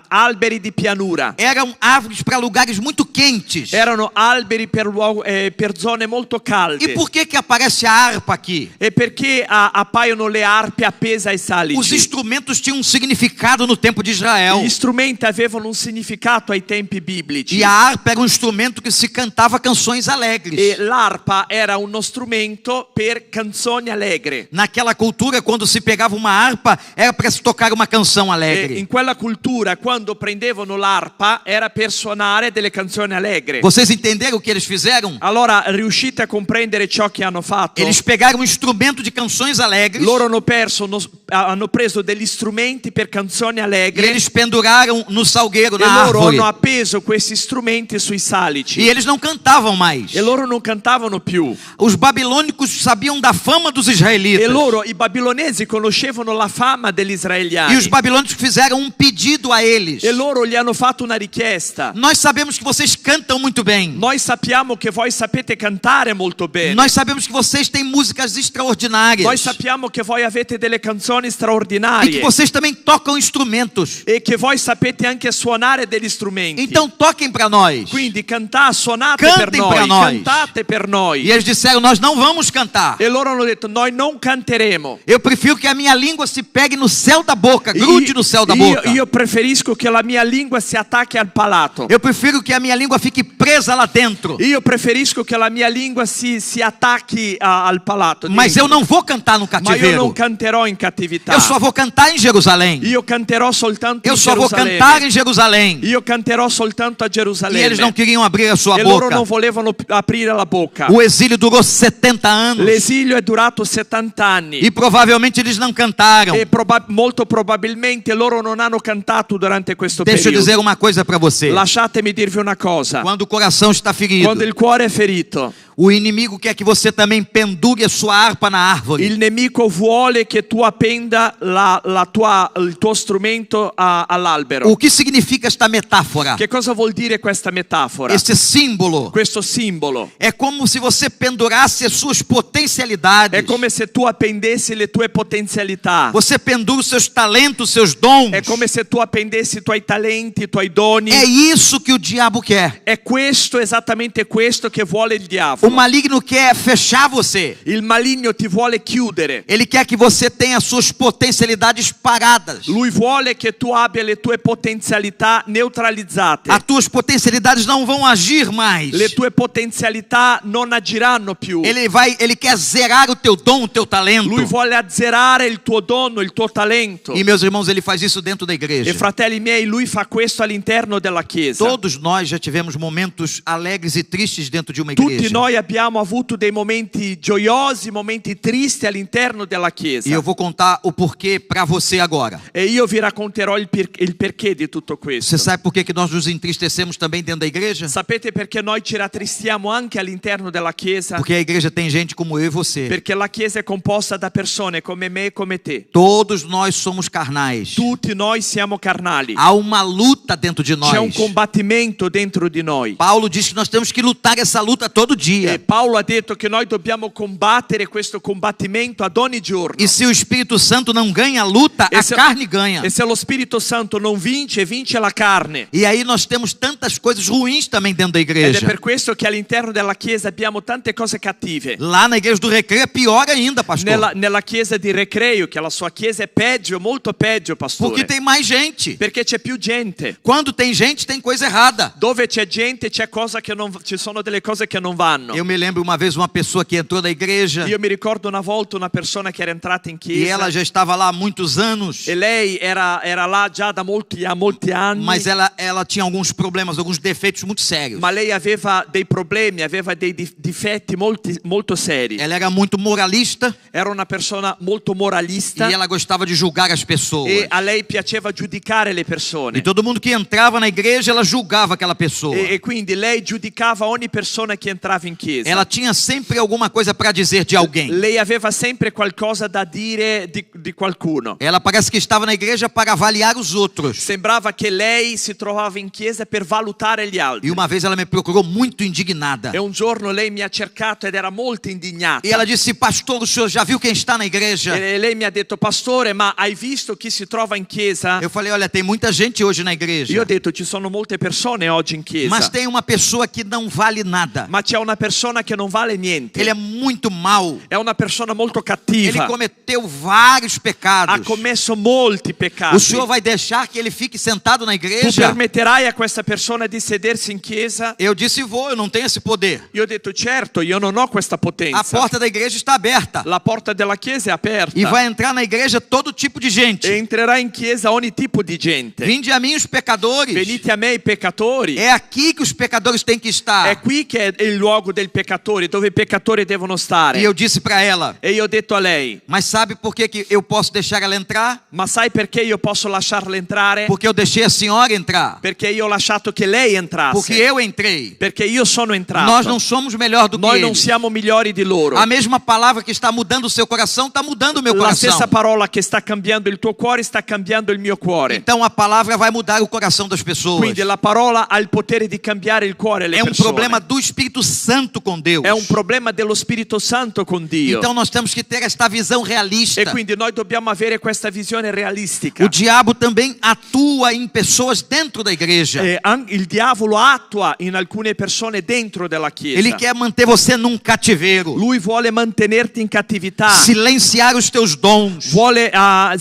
alberi di pianura. Eram árvores para lugares lugares muito quentes. Erano alberi per zone molto E calde. por que aparece a harpa aqui? E perché appaiono le arpe appese ai Os salici? instrumentos tinham um significado no tempo de Israel. Gli strumenti avevano un significato ai tempi biblici. E a harpa era um instrumento que se cantava canções alegres. E l'arpa era uno strumento per canzoni allegre. Naquela cultura, quando se pegava uma harpa, era para se tocar uma canção E alegre. in quella cultura, quando prendevano l'arpa, era per suonare delle canzoni allegre. Vocês entenderam o que eles fizeram? Allora, riuscite a comprendere ciò che hanno fatto? Eles pegaram um instrumento de canções alegres Loro hanno preso degli strumenti per canzoni e allegre eles penduraram no salgueiro, e na loro árvore. hanno appeso questi strumenti sui E salici. eles não cantavam mais. E loro non cantavano più. Os babilônicos sabiam da fama dos israelitas. E loro, i babilonesi, conoscevano la fama degli E os israeliani. babilônicos fizeram um pedido a eles. E loro gli hanno fatto una richiesta. Nós sabemos que vocês cantam muito bem. Noi sappiamo che voi sapete cantare molto bene. Nós sabemos que vocês têm músicas extraordinárias. Noi sappiamo che voi avete delle canzoni E que straordinarie. vocês também tocam instrumentos. E che voi sapete anche suonare degli strumenti. Então toquem para nós. Quindi suonate Cantem per pra noi, nós. cantate per noi. E eles disseram: nós não vamos cantar. E loro hanno detto, noi non canteremo. Eu prefiro que a minha língua se pegue no céu da boca, grude no céu da Io, boca. io preferisco che la mia lingua si attacchi al palato. Eu prefiro que a minha língua fique presa lá dentro. Io preferisco che la mia lingua si attacchi al palato. Mas dentro. eu não vou cantar no Ma io cativeiro. non canterò in cattività. Eu só vou cantar em Jerusalém. Io canterò soltanto Eu in só vou Gerusalemme. cantar em Jerusalém. Io canterò soltanto a E Gerusalemme. eles não queriam abrir a sua E loro boca. non volevano aprire la bocca. O exílio durou 70 anos. L'esilio è durato 70 anni. E provavelmente eles não cantaram. E molto probabilmente loro non hanno cantato durante questo Deixa eu periodo. dizer uma coisa para você. Lasciatemi dirvi una cosa. Quando o coração está ferido, Quando il cuore è ferito, o inimigo quer que você também pendure a sua harpa na árvore. il nemico vuole che tu appenda il tuo strumento all'albero. O que significa esta metáfora? Che cosa vuol dire questa metafora? Esse símbolo Questo simbolo é como se você pendurasse as suas potencialidades. è come se tu appendessi le tue potenzialità. Você pendura os seus talentos, seus dons. È come se tu appendessi i tuoi talenti, i tuoi doni. É isso que o diabo quer. È questo, esattamente questo che vuole il O diavolo. maligno quer fechar você. Il maligno ti vuole chiudere. Ele quer que você tenha as suas potencialidades paradas. Lui vuole che tu abbia le tue potenzialità neutralizzate. As tuas potencialidades não vão agir mais. Le tue potenzialità non agiranno più. Ele quer zerar o teu dom, o teu talento. Lui vuole azzerare il tuo dono, il tuo talento. E meus irmãos, ele faz isso dentro da igreja. E fratelli miei, lui fa questo all'interno della Chiesa. Todos nós já tivemos momentos alegres e tristes dentro de uma Tutti igreja. noi abbiamo avuto dei momenti gioiosi, momenti tristi all'interno della Chiesa. E eu vou contar o porquê para você agora. E io vi racconterò il perché di tutto questo. Você sabe por que nós nos entristecemos também dentro da igreja? Sapete perché noi ci rattristiamo anche all'interno della Chiesa? Porque a igreja tem gente como eu e você. Perché la Chiesa è composta da persone come me e come te. Todos nós somos carnais. Tutti noi siamo carnali. Há uma luta dentro de C'è un nós. combattimento dentro di noi. Paulo diz que nós temos que lutar essa luta todo E dia. Paolo ha detto che noi dobbiamo combattere questo combattimento ad ogni giorno. E se o Espírito Santo não ganha a luta, a se- carne ganha. E se lo Spirito Santo non vince, vince la carne. E aí nós temos tantas coisas ruins também dentro da Ed è igreja. per questo che all'interno della Chiesa abbiamo tante cose cattive. Lá na igreja do Recreio é pior ainda, pastor. Nella Chiesa di Recreio, che la sua Chiesa è peggio, molto peggio, pastore. Porque tem mais gente. Perché c'è più gente. Quando tem gente, tem coisa errada. Dove c'è gente, ci sono delle cose che non vanno. Eu me lembro uma vez uma pessoa que entrou na igreja Io mi ricordo una volta una persona che era entrata in e chiesa ela já estava lá há muitos anos, e lei era là già da molti anni, mas ela tinha alguns problemas, alguns defeitos muito sérios. ma lei aveva dei problemi, aveva dei difetti molto seri. Ela era muito moralista Era una persona molto moralista e ela gostava de julgar as pessoas. e a lei piaceva giudicare le E persone. todo mundo que entrava na igreja, ela julgava aquela pessoa. E quindi lei giudicava ogni persona che entrava in chiesa. ela tinha sempre alguma coisa para dizer de alguém. Lei aveva sempre qualcosa da dire di qualcuno. Ela parece que estava na igreja para avaliar os outros. Sembrava che lei si trovava in chiesa per valutare gli altri. E uma vez ela me procurou muito indignada. E un giorno lei mi ha cercato ed era molto indignata. E ela disse: pastor, o senhor já viu quem está na igreja? E lei mi ha detto: pastore, ma hai visto chi si trova in chiesa? Eu falei: olha, tem muita gente hoje na Io ho igreja, detto: ci sono molte persone oggi in chiesa. mas tem uma pessoa que não vale nada. Ma c'è una persona che non vale niente. Ele é muito mau. È una persona molto Ele cattiva. cometeu vários Ha pecados. commesso molti peccati. O senhor vai deixar que ele fique sentado na Tu igreja? permetterai a questa persona di sedersi in chiesa? Eu disse: vou, eu não tenho esse poder. Io ho detto: certo, io non ho questa A potenza. porta da igreja está aberta. La porta della chiesa è aperta. E vai entrar na igreja todo tipo de gente. E entrerà in chiesa ogni tipo di gente. Vinde a mim os pecadores. Venite a me i peccatori. É aqui que os pecadores têm que È estar. qui che è il luogo del peccatore, dove i peccatori devono stare. E eu disse para ela: E io ho detto a lei: mas sabe por que eu posso deixar ela entrar? ma sai perché io posso lasciarla entrare? Porque eu deixei a senhora entrar. Perché io ho lasciato che lei entrasse. Porque eu entrei. Perché io sono entrato. Nós não somos melhor do que Noi non eles. siamo migliori di loro. A mesma palavra que está mudando o seu coração está mudando o meu La coração. stessa parola che sta cambiando il tuo cuore sta cambiando il mio cuore. Então a palavra vai mudar o coração das pessoas. Quindi la parola ha il potere di cambiare il cuore alle É um persone. problema do Espírito Santo com Deus. È un problema dello Spirito Santo con Dio. Então nós temos que ter esta visão realista. E quindi noi dobbiamo avere questa visione realistica. O diabo também atua em pessoas dentro da igreja. Il diavolo attua in alcune persone dentro della chiesa. Ele quer manter você num cativeiro. Lui vuole mantenerti in cattività. Silenciar os teus dons. Vuole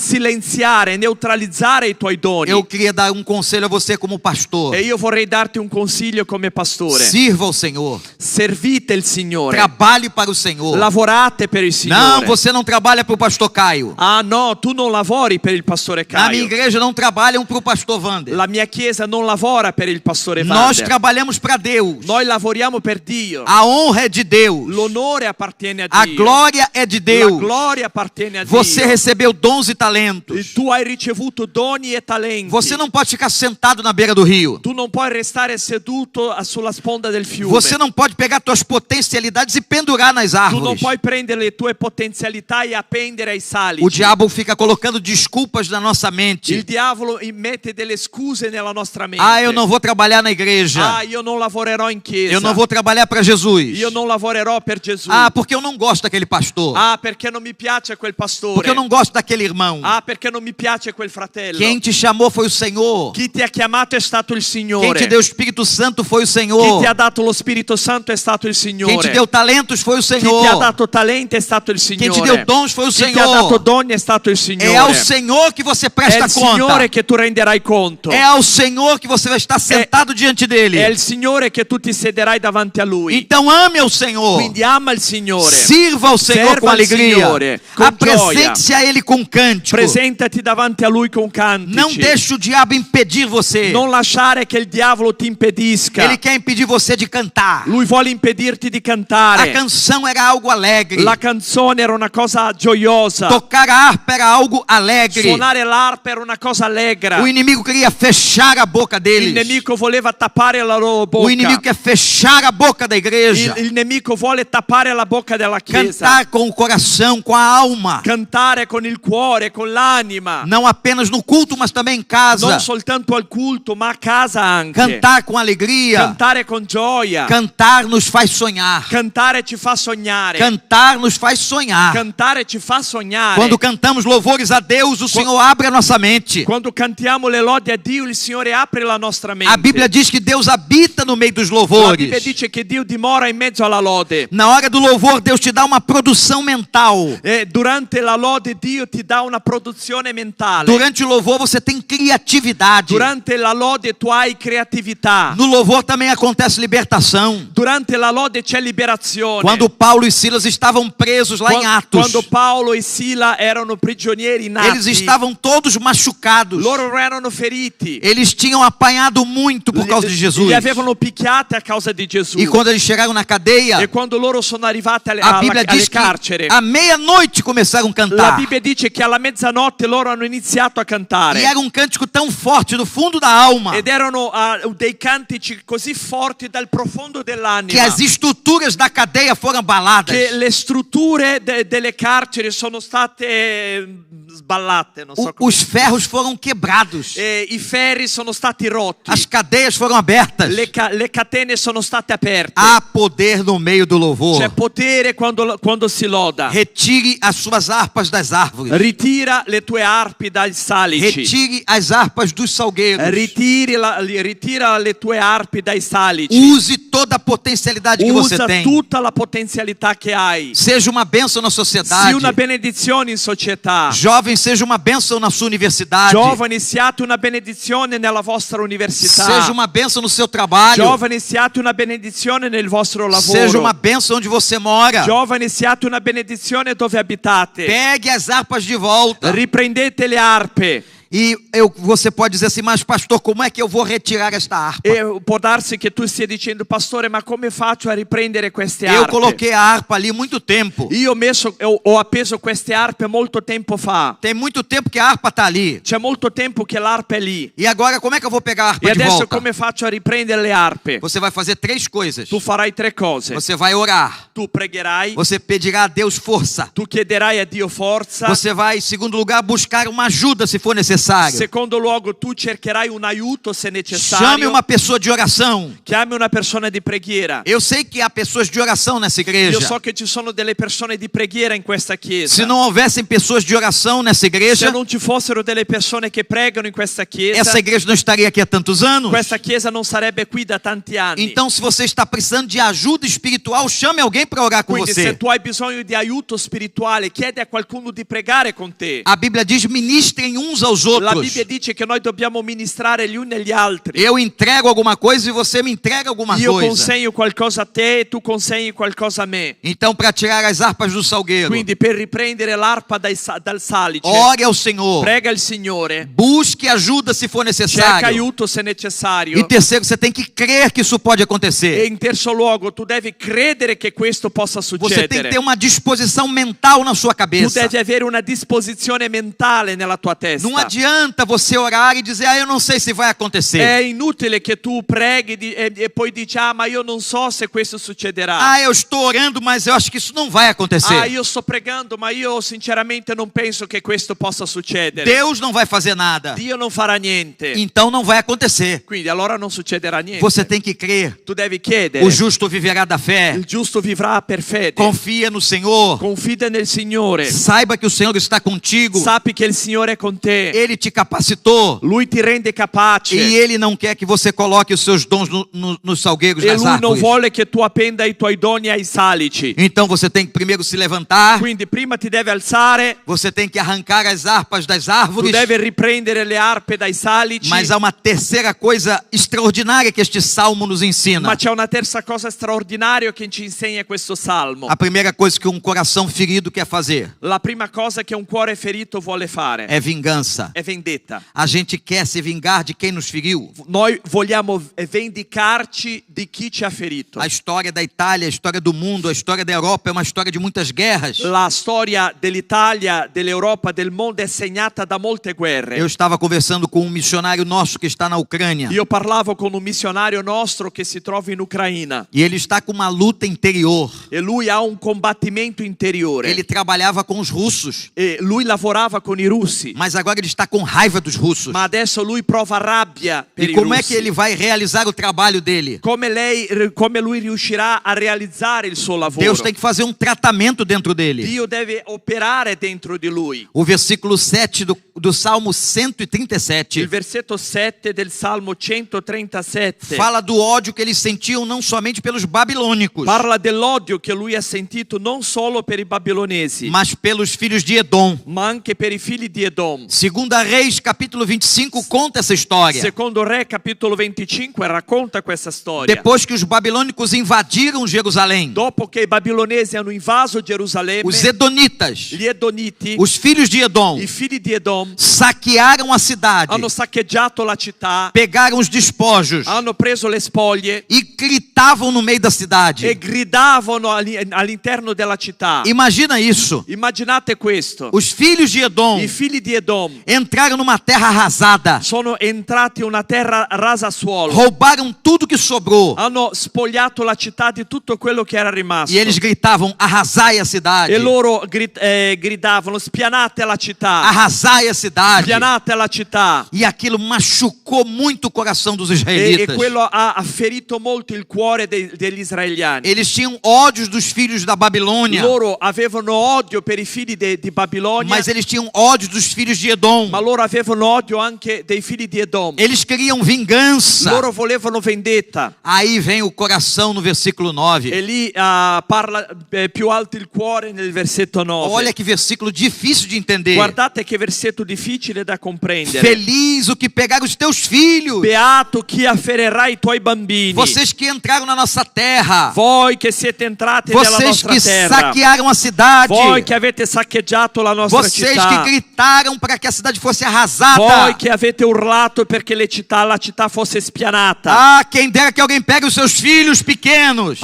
silenziare, neutralizzare i tuoi doni. Eu queria dar um conselho a você como pastor. E io vorrei darti un consiglio come pastore. Sirva ao Senhor. Servite il Signore. Trabalhe para o Senhor. Lavorate per il Signore. Não, você não trabalha para o pastor Caio. Ah no, tu non lavori per il pastore Na minha Caio. igreja não trabalham para o pastor Wander. La mia chiesa non lavora per il pastore Nós Wander. trabalhamos para Deus. Noi lavoriamo per Dio. A honra é de Deus. L'onore appartiene a A Dio. glória é de La Deus. gloria appartiene a Você Dio. recebeu dons e talentos. Tu hai ricevuto doni e talenti. Você não pode ficar sentado na beira do rio. Tu non puoi restare seduto sulla sponda del fiume. Você não pode pegar suas potencialidades e pendurar nas Tu non árvores. puoi prendere le tue potenzialità e appendere ai salici. O diabo fica colocando desculpas na nossa mente. Il diavolo mette delle scuse nella nostra mente. Ah, eu não vou trabalhar na igreja. Ah, io non lavorerò in chiesa. Eu não vou trabalhar para Jesus. Io non lavorerò per Gesù. Ah, porque eu não gosto daquele pastor. Ah, perché non mi piace quel pastore. Porque eu não gosto daquele irmão. Ah, perché non mi piace quel fratello. Quem te chamou foi o Senhor. Chi ti ha chiamato è stato il Signore. Quem te deu o Espírito Santo foi o Chi Senhor. ti ha dato lo Spirito Santo è stato il Signore. Quem te deu talentos foi o Chi ti ha Senhor. dato talenti è stato il Signore. Quem te deu dons foi o Chi ti ha dato Senhor. doni è stato il Signore. É ao Senhor que você È presta il Signore conta. che tu renderai conto. É ao Senhor que você vai estar sentado diante dele. È il Signore che tu ti sederai davanti a Lui. Então ame ao Senhor. Quindi ama il Signore. Sirva ao Senhor Serva com al alegria. Signore, com Apresente-se a Ele com cântico. Presentati davanti a Lui con cantici. Não deixe o diabo impedir você. Non lasciare che il diavolo ti impedisca. Ele quer impedir você de cantar. Lui vuole impedirti di A cantare. canção era algo alegre. La canzone era una cosa gioiosa. Tocar a harpa era algo alegre. Suonare l'arpa era una cosa allegra. O inimigo queria fechar a boca Il deles. nemico voleva tappare la loro bocca. O inimigo quer fechar a boca da igreja. Il nemico vuole tappare la bocca della chiesa. Cantar com o coração, com a alma. Cantare con il cuore, con l'anima. Não apenas no culto, mas também em casa. Non soltanto al culto, ma a casa anche. Cantar com alegria. Cantare con gioia. Cantar nos faz sonhar. Cantare ci fa sognare. Cantar nos faz sonhar. Cantare ci fa sognare. Quando cantamos louvores a Deus, o Senhor abre a nossa mente. Quando cantiamo le lodi a Dio, il Signore apre la nostra mente. A Bíblia diz que Deus habita no meio dos La Bibbia louvores. dice che Dio dimora in mezzo alla lode. Na hora do louvor, Deus te dá uma produção mental. E durante la lode Dio ti dà una produzione mentale. Durante o louvor, você tem criatividade. Durante la lode tu hai creatività. No louvor também acontece libertação. Durante la lode c'è liberazione. Quando Paulo e Silas estavam presos lá em Atos, Quando Paolo e Sila erano prigionieri in Atti, eles estavam todos machucados. loro erano feriti. Eles tinham apanhado muito por causa de Jesus. Li avevano picchiati a causa di Gesù. E quando eles chegaram na cadeia, E quando loro sono arrivati a Bíblia diz alle que carcere, à meia-noite começaram a la cantar. Bibbia dice che alla mezzanotte loro hanno iniziato a cantare. E era um cântico tão forte do fundo da alma Ed erano dei cantici così forti dal profondo que dell'anima as as estruturas da cadeia foram abaladas. che le strutture delle carceri sono state sballate, non so come. Os ferros foram quebrados. E i ferri sono stati rotti. As cadeias foram abertas. Le catene sono state aperte. Há poder no meio do louvor. C'è potere quando si loda. Retire as suas harpas das árvores. Ritira le tue arpi dai salici. Retire as harpas dos salgueiros. Ritira le tue arpi dai salici. Use toda a potencialidade que você Usa tem. tutta la potenzialità che hai. Seja uma bênção na sociedade. Sii una benedizione in società. Jovem, seja uma bênção na sua universidade. Giovani, siate una benedizione nella vostra università. Seja uma bênção no seu trabalho. Giovani, siate una benedizione nel vostro lavoro. Seja uma bênção onde você mora. Giovani, siate una benedizione dove abitate. Pegue as harpas de volta. Riprendete le arpe. E você pode dizer assim, mas pastor, como é que eu vou retirar esta harpa? E può darsi che tu stia dicendo, pastore, ma come faccio a riprendere queste Eu arpe? coloquei a harpa ali muito tempo. Io ho appeso queste arpe molto tempo fa. Tem muito tempo que a harpa está ali. C'è molto tempo che l'arpa è lì. E agora como é que eu vou pegar a harpa E de adesso volta? come faccio a riprendere le arpe? Você vai fazer 3 coisas. Tu farai 3 cose. Você vai orar. Tu pregherai, Você pedirá a Deus força. tu chiederai a Dio forza. Você vai, em segundo lugar, buscar uma ajuda se for necessário. Secondo luogo, tu cercherai un aiuto se Chame necessario. uma pessoa de oração. Chiami una persona di preghiera. Eu sei que há pessoas de oração nessa igreja. Io so che ci sono delle persone di preghiera in questa chiesa. Se não houvessem pessoas de oração nessa igreja, Se non ci fossero delle persone che pregano in questa chiesa, essa igreja não estaria aqui há tantos anos. questa chiesa non sarebbe qui da tanti anni. Então, se você está precisando de ajuda espiritual, chame alguém para orar com Quindi se você. tu hai bisogno di aiuto spirituale, chiedi a qualcuno di pregare con te. A Bíblia diz: ministrem uns aos La outros. Bibbia dice che noi dobbiamo ministrare gli uni agli altri. Eu entrego alguma coisa e você me entrega alguma Io coisa. consegno qualcosa a te e tu consegni qualcosa a me. Então, para tirar as harpas do salgueiro, Quindi per riprendere l'arpa dal salice, ore ao Senhor. prega il Signore, Busque ajuda se for cerca necessário. aiuto se necessario. E terceiro, você tem que crer que isso pode E acontecer. in terzo luogo, tu devi credere che questo possa Você tem que succedere. ter uma disposição mental na sua Tu cabeça. devi avere una disposizione mentale nella tua testa. Não adianta você orar e dizer: eu não sei se vai acontecer. È inutile che tu preghi e poi dici, ma io non so se questo succederà. Eu estou orando, mas eu acho que isso não vai acontecer. Io sto pregando, ma io sinceramente non penso che questo possa succedere. Deus não vai fazer nada. Dio non farà niente. Então não vai acontecer. Quindi allora non succederà niente. Você tem que crer. Tu devi chiedere. O justo viverá da fé. Il giusto vivrà per fede. Confia no Senhor. Confida nel Signore. Saiba que o Senhor está contigo. Sappi che il Signore è con te. Ele te capacitou. Lui ti rende capace. E Ele não quer que você coloque os seus dons nos salgueiros E das Lui non árvores. vuole che tu appenda i tuoi doni ai salici. Então você tem que primeiro se levantar. Quindi prima ti deve alzare. Você tem que arrancar as harpas das Tu árvores. devi riprendere le arpe dai salici. Mas há uma terceira coisa extraordinária que este salmo nos ensina. Ma c'è una terza cosa straordinaria che ci insegna questo salmo. A primeira coisa que um coração ferido quer fazer La prima cosa che un cuore ferito vuole fare é vingança. è vendetta. A gente quer se vingar de quem nos feriu. Noi vogliamo vendicarci di chi ci ha ferito. A história da Itália, a história do mundo, a história da Europa é uma história de muitas guerras. La storia dell'Italia, dell'Europa, del mondo è segnata da molte guerre. Eu estava conversando com um missionário nosso que está na Ucrânia. Io parlavo con un missionario nostro che si trova in Ucraina E ele está com uma luta interior. e lui ha un combattimento interiore. Ele trabalhava com os russos, E lui lavorava con i russi, mas agora ele está com raiva dos russos. ma adesso lui prova rabbia per E i como é russi. que ele vai realizar o trabalho dele? Come lui riuscirà a realizzare il suo lavoro? Deus tem que fazer um tratamento dentro dele. Dio deve operare dentro di lui. O versículo 7 do Salmo Il 137 versetto 7 del Salmo 137 fala do ódio que eles sentiam não somente pelos babilônicos, parla dell'odio che lui ha sentito non solo per i babilonesi, mas pelos filhos de Edom. ma anche per i figli di Edom. Segunda Reis, capítulo 25, conta essa história. Secondo Re, capitolo 25, racconta questa storia. Depois que os babilônicos invadiram Jerusalém, Dopo che i babilonesi hanno invaso Gerusalemme, os edonitas, gli Edoniti, os filhos de Edom, i figli di Edom, Edom saquearam a cidade, hanno saccheggiato la città, pegaram os despojos hanno preso le spoglie e gritavam no meio da cidade. e gridavano all'interno della città. Imagina isso. Immaginate questo. Os filhos de Edom I figli di Edom entraram numa terra arrasada, sono entrati in una terra rasa a suolo. roubaram tudo que sobrou Hanno spogliato la città di tutto quello che era rimasto. e eles gritavam: arrasai a cidade, E loro gridavano: spianate la città, arrasai a cidade. spianate la città. E aquilo machucou muito o coração dos E israelitas. quello ha ferito molto il cuore degli israeliani. Eles tinham ódios dos filhos da Babilônia, Loro avevano odio per i figli di Babilonia, mas eles tinham ódio dos filhos de Edom. ma loro avevano odio anche dei figli di Edom. Eles queriam vingança. Loro volevano vendetta. Aí vem o coração no versículo 9. E lì parla più alto il cuore nel versetto 9. Olha que versículo difícil de entender. Guardate che versetto difficile da comprendere. Feliz o que pegar os teus filhos. Beato chi afferrerà i tuoi bambini. Vocês que entraram na nossa terra. Voi che siete entrati nella Vocês nostra que terra. saquearam a cidade. Voi che avete saccheggiato la nostra Vocês città. que gritaram para que a cidade fosse arrasada. Voi che avete urlato perché la città fosse spianata. Ah, quem dera que alguém pegue os seus filhos pequenos.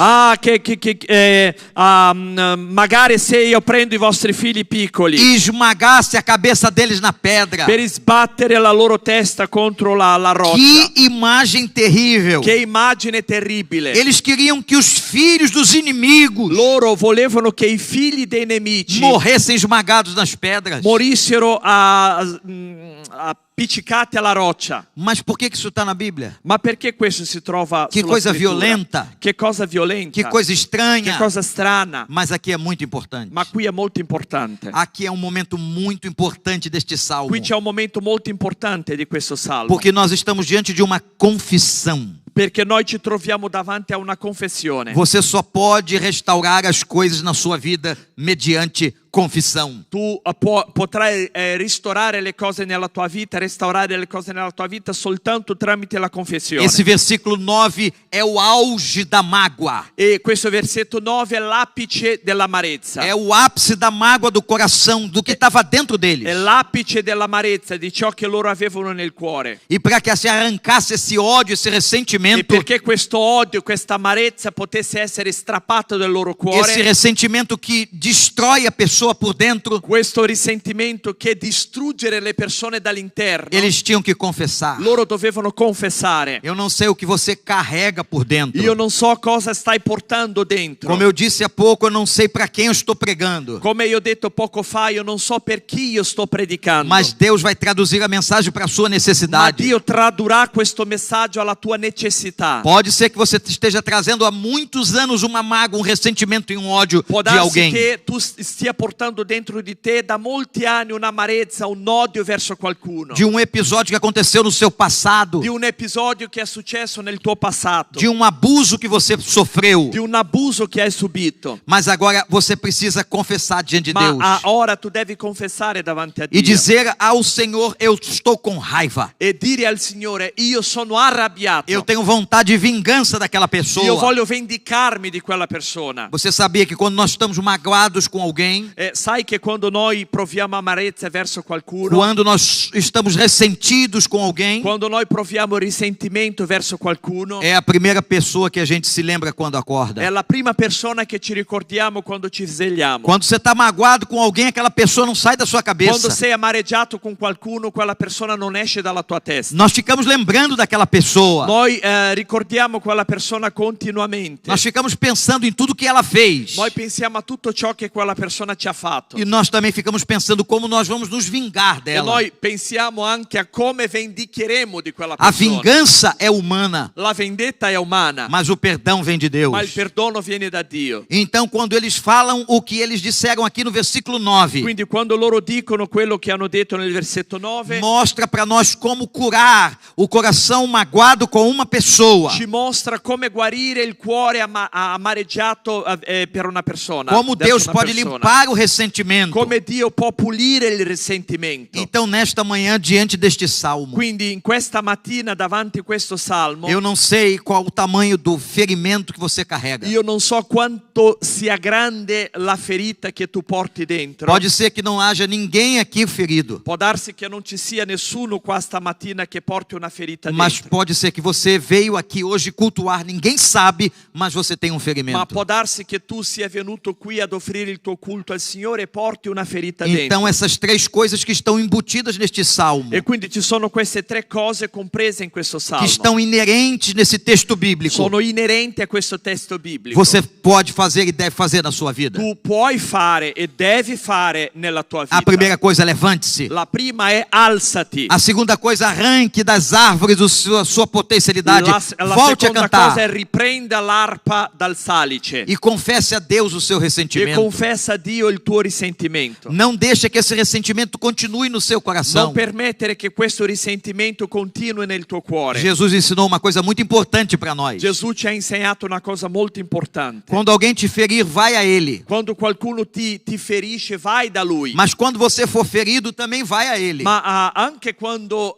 Magari se io prendo i vostri figli piccoli E esmagasse a cabeça deles na pedra. per sbattere la loro testa contro la roccia. Que imagem terrível. Che immagine terribile. Eles queriam que os filhos dos inimigos Loro volevano che i figli dei nemici morressem esmagados nas pedras. morissero appiccicati alla roccia. Mas por que isso está na Bíblia? Ma perché questo si trova Que sulla coisa scrittura? violenta. Che cosa violenta. Que coisa Che estranha. cosa strana. Mas aqui é muito importante. Ma qui è molto importante. Aqui é um momento muito importante deste salmo. Qui c'è un momento molto importante di questo salmo. Porque nós estamos diante de uma confissão. Perché noi ci troviamo davanti a una confessione. Você só pode restaurar as coisas na sua vida mediante confissão. Tu potrai ristorare le cose nella tua vita, restaurare le cose nella tua vita soltanto tramite la confessione. Esse versículo 9 é o auge da mágoa. E questo versetto 9 è l'apice dell'amarezza. É o ápice da mágoa do coração, do que estava dentro deles. È l'apice dell'amarezza di ciò che loro avevano nel cuore. E para que se arrancasse esse ódio, esse E ressentimento, perché questo odio, questa amarezza potesse essere strappato dal loro cuore, esse ressentimento que destrói a pessoa por dentro, questo risentimento che distruggere le persone dall'interno, eles tinham que confessar. loro dovevano confessare. Eu não sei o que você carrega por dentro. Io non so cosa stai portando dentro. Como eu disse há pouco, eu não sei para quem eu estou pregando. Come io ho detto poco fa, io non so per chi io sto predicando. Mas Deus vai traduzir a mensagem para a sua Ma necessidade. Dio tradurrà questo messaggio alla tua necessità. Pode ser que você esteja trazendo há muitos anos uma mágoa, um ressentimento e um ódio Può de darsi alguém. che tu stia portando dentro di te da molti anni un'amarezza, un odio verso qualcuno. De um episódio que aconteceu no seu passado. Di un episodio che è successo nel tuo passato. De um abuso que você sofreu. Di un abuso che hai subito. Mas agora você precisa confessar diante de Ma Deus. ora tu devi confessare davanti a Dio. E dizer ao Senhor, eu estou com raiva. E dire al Signore, io sono arrabbiato. Eu tenho vontade de vingança daquela Io pessoa. voglio vendicarmi di quella persona. Você sabia que quando nós estamos magoados com alguém, Sai che quando noi proviamo amarezza verso qualcuno, quando nós estamos ressentidos com alguém, quando noi proviamo risentimento verso qualcuno, é a primeira pessoa que a gente se lembra quando acorda. è la prima persona che ci ricordiamo quando ci svegliamo. Quando você está magoado com alguém, aquela pessoa não sai da sua Quando cabeça. sei amareggiato con qualcuno, quella persona non esce dalla tua testa. Nós ficamos lembrando daquela pessoa. Noi ricordiamo quella persona continuamente. Nós ficamos pensando em tudo que ela fez. Noi pensiamo a tutto ciò che quella persona ci ha fatto. E nós também ficamos pensando como nós vamos nos vingar E dela. noi pensiamo anche a come vendicheremo di quella A persona. vingança é humana, La vendetta è umana, mas o perdão vem de Deus. ma il perdono viene da Dio. Então, quando eles falam o que eles disseram aqui no versículo 9, Quindi quando loro dicono quello che hanno detto nel versetto 9, mostra para nós como curar o coração magoado com uma pessoa. ci mostra come guarire il cuore amareggiato per una persona. Como verso Deus una pode persona. limpar o ressentimento. come Dio può pulire il risentimento. Então, nesta manhã, diante deste salmo, Quindi in questa mattina davanti a questo salmo, eu não sei qual o tamanho do ferimento que você carrega. io non so quanto sia grande la ferita che tu porti dentro. Pode ser que não haja ninguém aqui ferido, Può darsi che non ci sia nessuno qua stamattina che porti una ferita mas dentro. pode ser que você veio aqui hoje cultuar, ninguém sabe, mas você tem um Ma ferimento. può darsi che tu sia venuto qui ad offrire il tuo culto al Signore e porti una ferita Então, dentro. essas três coisas que estão embutidas neste salmo, E quindi ci sono queste tre cose comprese in questo que salmo. estão inerentes nesse texto bíblico, Sono inerenti a questo testo biblico. você pode fazer e deve fazer na sua vida. Tu puoi fare e devi fare nella tua vita. A primeira coisa, levante-se. La prima è alzati. A segunda coisa, arranque das árvores a sua potencialidade. La Volte a seconda cantar. cosa è riprenda l'arpa dal salice E confesse a Deus o seu e ressentimento. confessa a Dio il tuo risentimento. Não deixe que esse ressentimento continue no seu Non coração. permettere che questo risentimento continui nel tuo cuore. Jesus ensinou uma coisa muito importante para nós. Gesù ci ha insegnato una cosa molto importante. Quando alguém te ferir, vai a ele. Quando qualcuno ti ferisce, vai da lui. Mas quando você for ferido, também vai a ele. Ma anche quando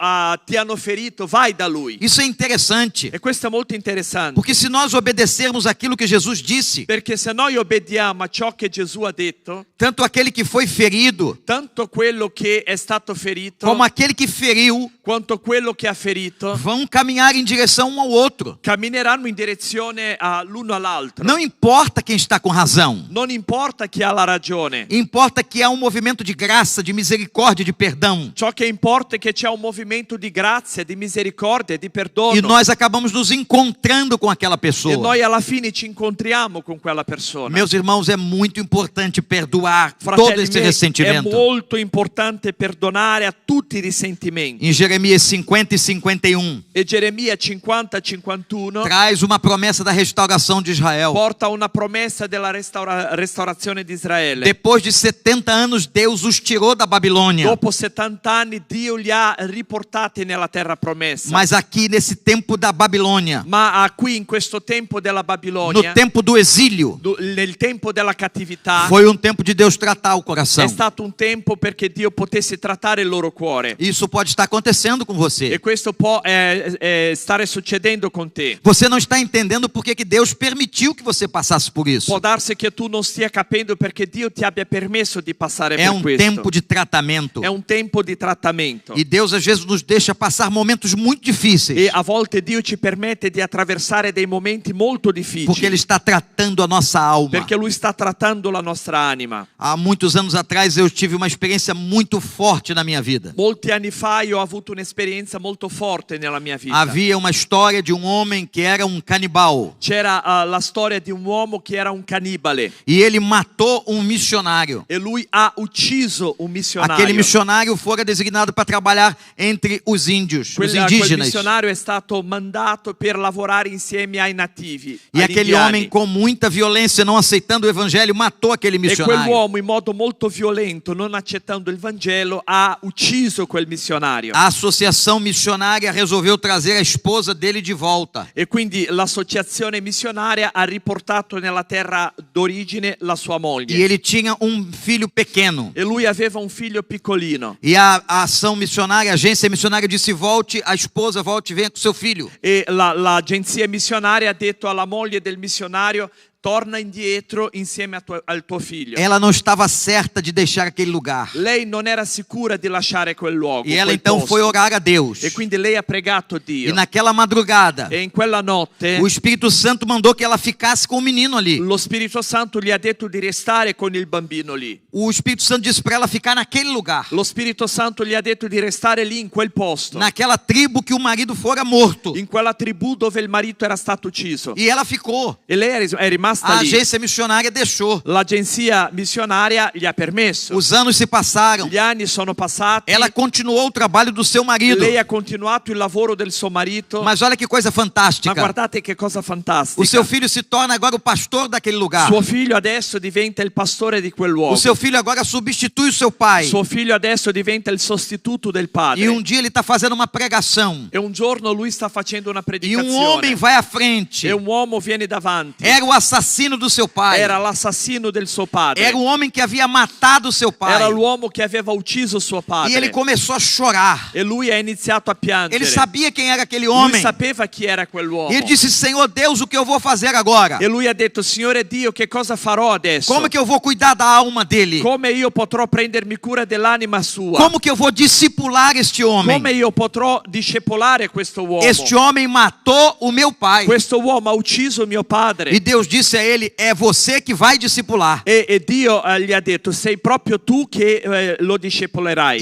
ti hanno ferito, vai da lui. Isso é interessante. E questo è molto interessante. Porque se nós obedecermos aquilo que Jesus disse, Perché se noi obbediamo a ciò che Gesù ha detto, tanto aquele que foi ferido, tanto quello che è stato ferito, como aquele que feriu, quanto quello che ha ferito, vão caminhar em direção um ao outro. cammineranno in direzione l'uno all'altro. Não importa quem está com razão. Non importa chi ha la ragione. Importa que há um movimento de graça, de misericórdia, de perdão. Ciò che importa è che c'è un movimento di grazia, di misericordia, di perdono. E nós acabamos nos encontrando com aquela E pessoa. noi alla fine ci incontriamo con quella persona. Meus irmãos, é muito importante perdoar todo Fratelli esse miei, è ressentimento. molto importante perdonare a tutti i risentimenti. Em Jeremias 50 e 51, E Geremia 50-51 traz uma promessa da restauração de Israel. porta una promessa della restaurazione di Israele. Depois de 70 anos, Deus os tirou da Babilônia. Dopo 70 anni Dio li ha riportati nella terra promessa. Mas aqui, nesse tempo da Babilônia, Ma qui in questo tempo della no Babilonia, tempo do exílio, nel tempo della cattività, foi um tempo de Deus tratar o è coração. stato un tempo perché Dio potesse trattare il loro cuore. Isso pode estar acontecendo com E você. questo può stare succedendo con te. Você não está entendendo por que Deus permitiu que você passasse por isso. Può darsi che tu non stia capendo perché Dio ti abbia permesso di passare É per questo. tempo de tratamento. È un tempo di trattamento. E Deus às vezes nos deixa passar momentos muito difíceis, E a volte Dio ci permette di attraversare dei momenti molto porque Ele difficili. está tratando a nossa alma. Perché Lui sta trattando la nostra anima. Há muitos anos atrás eu tive uma experiência muito forte na minha vida. Molti anni fa io ho avuto un'esperienza molto forte nella mia vita. Havia uma história de um homem que era um canibal C'era la storia di un uomo che era un cannibale e ele matou um missionário. e lui ha ucciso un missionario. Aquele missionário fora designado para trabalhar entre os índios, os Quel indígenas. missionario è stato mandato per lavorare insieme ai nativi, E agli aquele indiani. homem, com muita violência, não aceitando o evangelho, matou aquele E missionário. quell'uomo in modo molto violento, non accettando il Vangelo, ha ucciso quel missionario. A associação missionária resolveu trazer a esposa dele de volta. E quindi l'associazione missionaria ha riportato nella terra d'origine la sua moglie. E ele tinha um filho pequeno. E lui aveva un figlio piccolino. E a ação missionária, a agência missionária disse: volte, a esposa, volte, venha com seu filho. E l'agenzia missionaria ha detto alla moglie del missionario: torna indietro insieme al tuo figlio. Ela não estava certa de deixar aquele lugar. Lei non era sicura di lasciare quel luogo, E ela quel então posto. foi orar a Deus. E quindi lei ha pregato Dio. E naquela madrugada, E in quella notte o Espírito Santo mandou que ela ficasse com o menino ali. lo Spirito Santo gli ha detto di restare con il bambino lì. O Espírito Santo disse para ela ficar naquele lugar, Lo Spirito Santo gli ha detto di restare lì in quel posto, naquela tribo que o marido fora morto. in quella tribù dove il marito era stato ucciso. E ela ficou. E lei è rimasta A lì. agência missionária deixou. L'agenzia missionaria gli ha permesso. Os anos se passaram. Gli anni sono passati. Ela continuou o trabalho do seu marido. Lei ha continuato il lavoro del suo marito. Mas olha que coisa Ma fantástica. guardate che cosa fantastica. O seu filho se torna agora o pastor daquele lugar. Suo figlio adesso diventa il pastore di quel luogo. O seu filho agora substitui o seu pai. Suo figlio adesso diventa il sostituto del padre. E um dia ele está fazendo uma pregação. E un giorno lui sta facendo una E predicazione. um homem vai à frente. E un uomo viene davanti. Era o assassino do seu pai. era l'assassino del suo padre. Era o homem que havia matado o seu pai. Era l'uomo che aveva ucciso suo E padre. ele começou a chorar. E lui ha iniziato a piangere. Ele sabia quem era aquele Lui homem. sapeva chi era quell'uomo. E ele disse: Senhor Deus, o que eu vou fazer agora? E lui ha detto: Signore Dio, che cosa farò adesso? Como que eu vou cuidar da alma dele? Come io potrò prendermi cura dell'anima sua? Como que eu vou discipular este homem? Come io potrò discepolare questo uomo? Este homem matou o meu pai. Questo uomo ha ucciso mio padre. E Deus disse a ele: é você que vai discipular. E Dio gli ha detto: sei proprio tu che lo discepolerai.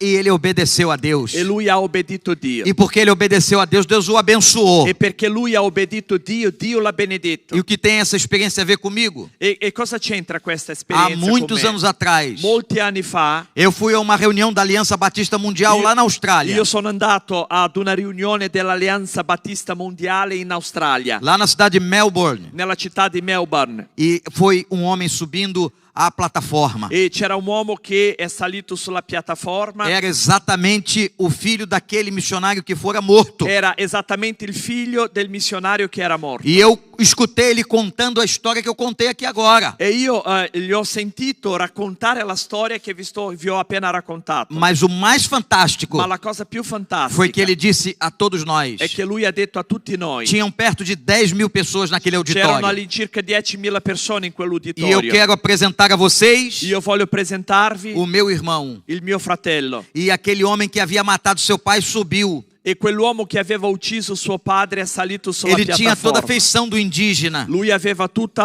E ele obedeceu a Deus. E lui ha obbedito Dio. E porque ele obedeceu a Deus, Deus o abençoou. E perché lui ha obbedito Dio, Dio l'ha benedetto. E o que tem essa experiência a ver comigo? E cosa c'entra questa Há esperienza muitos con me? anos atrás, Molti anni fa, eu fui a uma reunião da Aliança Batista Mundial lá na Austrália. io sono andato ad una riunione dell'Alleanza Battista Mondiale in Australia, Lá na cidade de Melbourne. nella città di Melbourne. E foi um homem subindo a plataforma. E c'era un uomo che è salito sulla piattaforma. Era exatamente o filho daquele missionário que fora morto. Era esattamente il figlio del missionario che era morto. E eu escutei ele contando a história que eu contei aqui agora. E io gli ho sentito raccontare la storia che vi ho appena raccontato. Mas o mais fantástico Ma la cosa più fantastica foi que ele disse a todos nós. è che lui ha detto a tutti noi. Tinham perto de 10.000 pessoas naquele C'erano auditório. all'incirca 10.000 persone in E eu quell'uditorio. quero apresentar a vocês Io voglio presentarvi o meu irmão. il mio fratello. E aquele homem que havia matado seu pai subiu. E quell'uomo che aveva ucciso suo padre è salito sulla Ele tinha toda a piattaforma. feição do indígena. Lui aveva tutte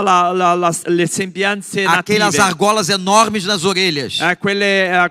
le sembianze Aquelas native. argolas enormes nas orelhas. Quelle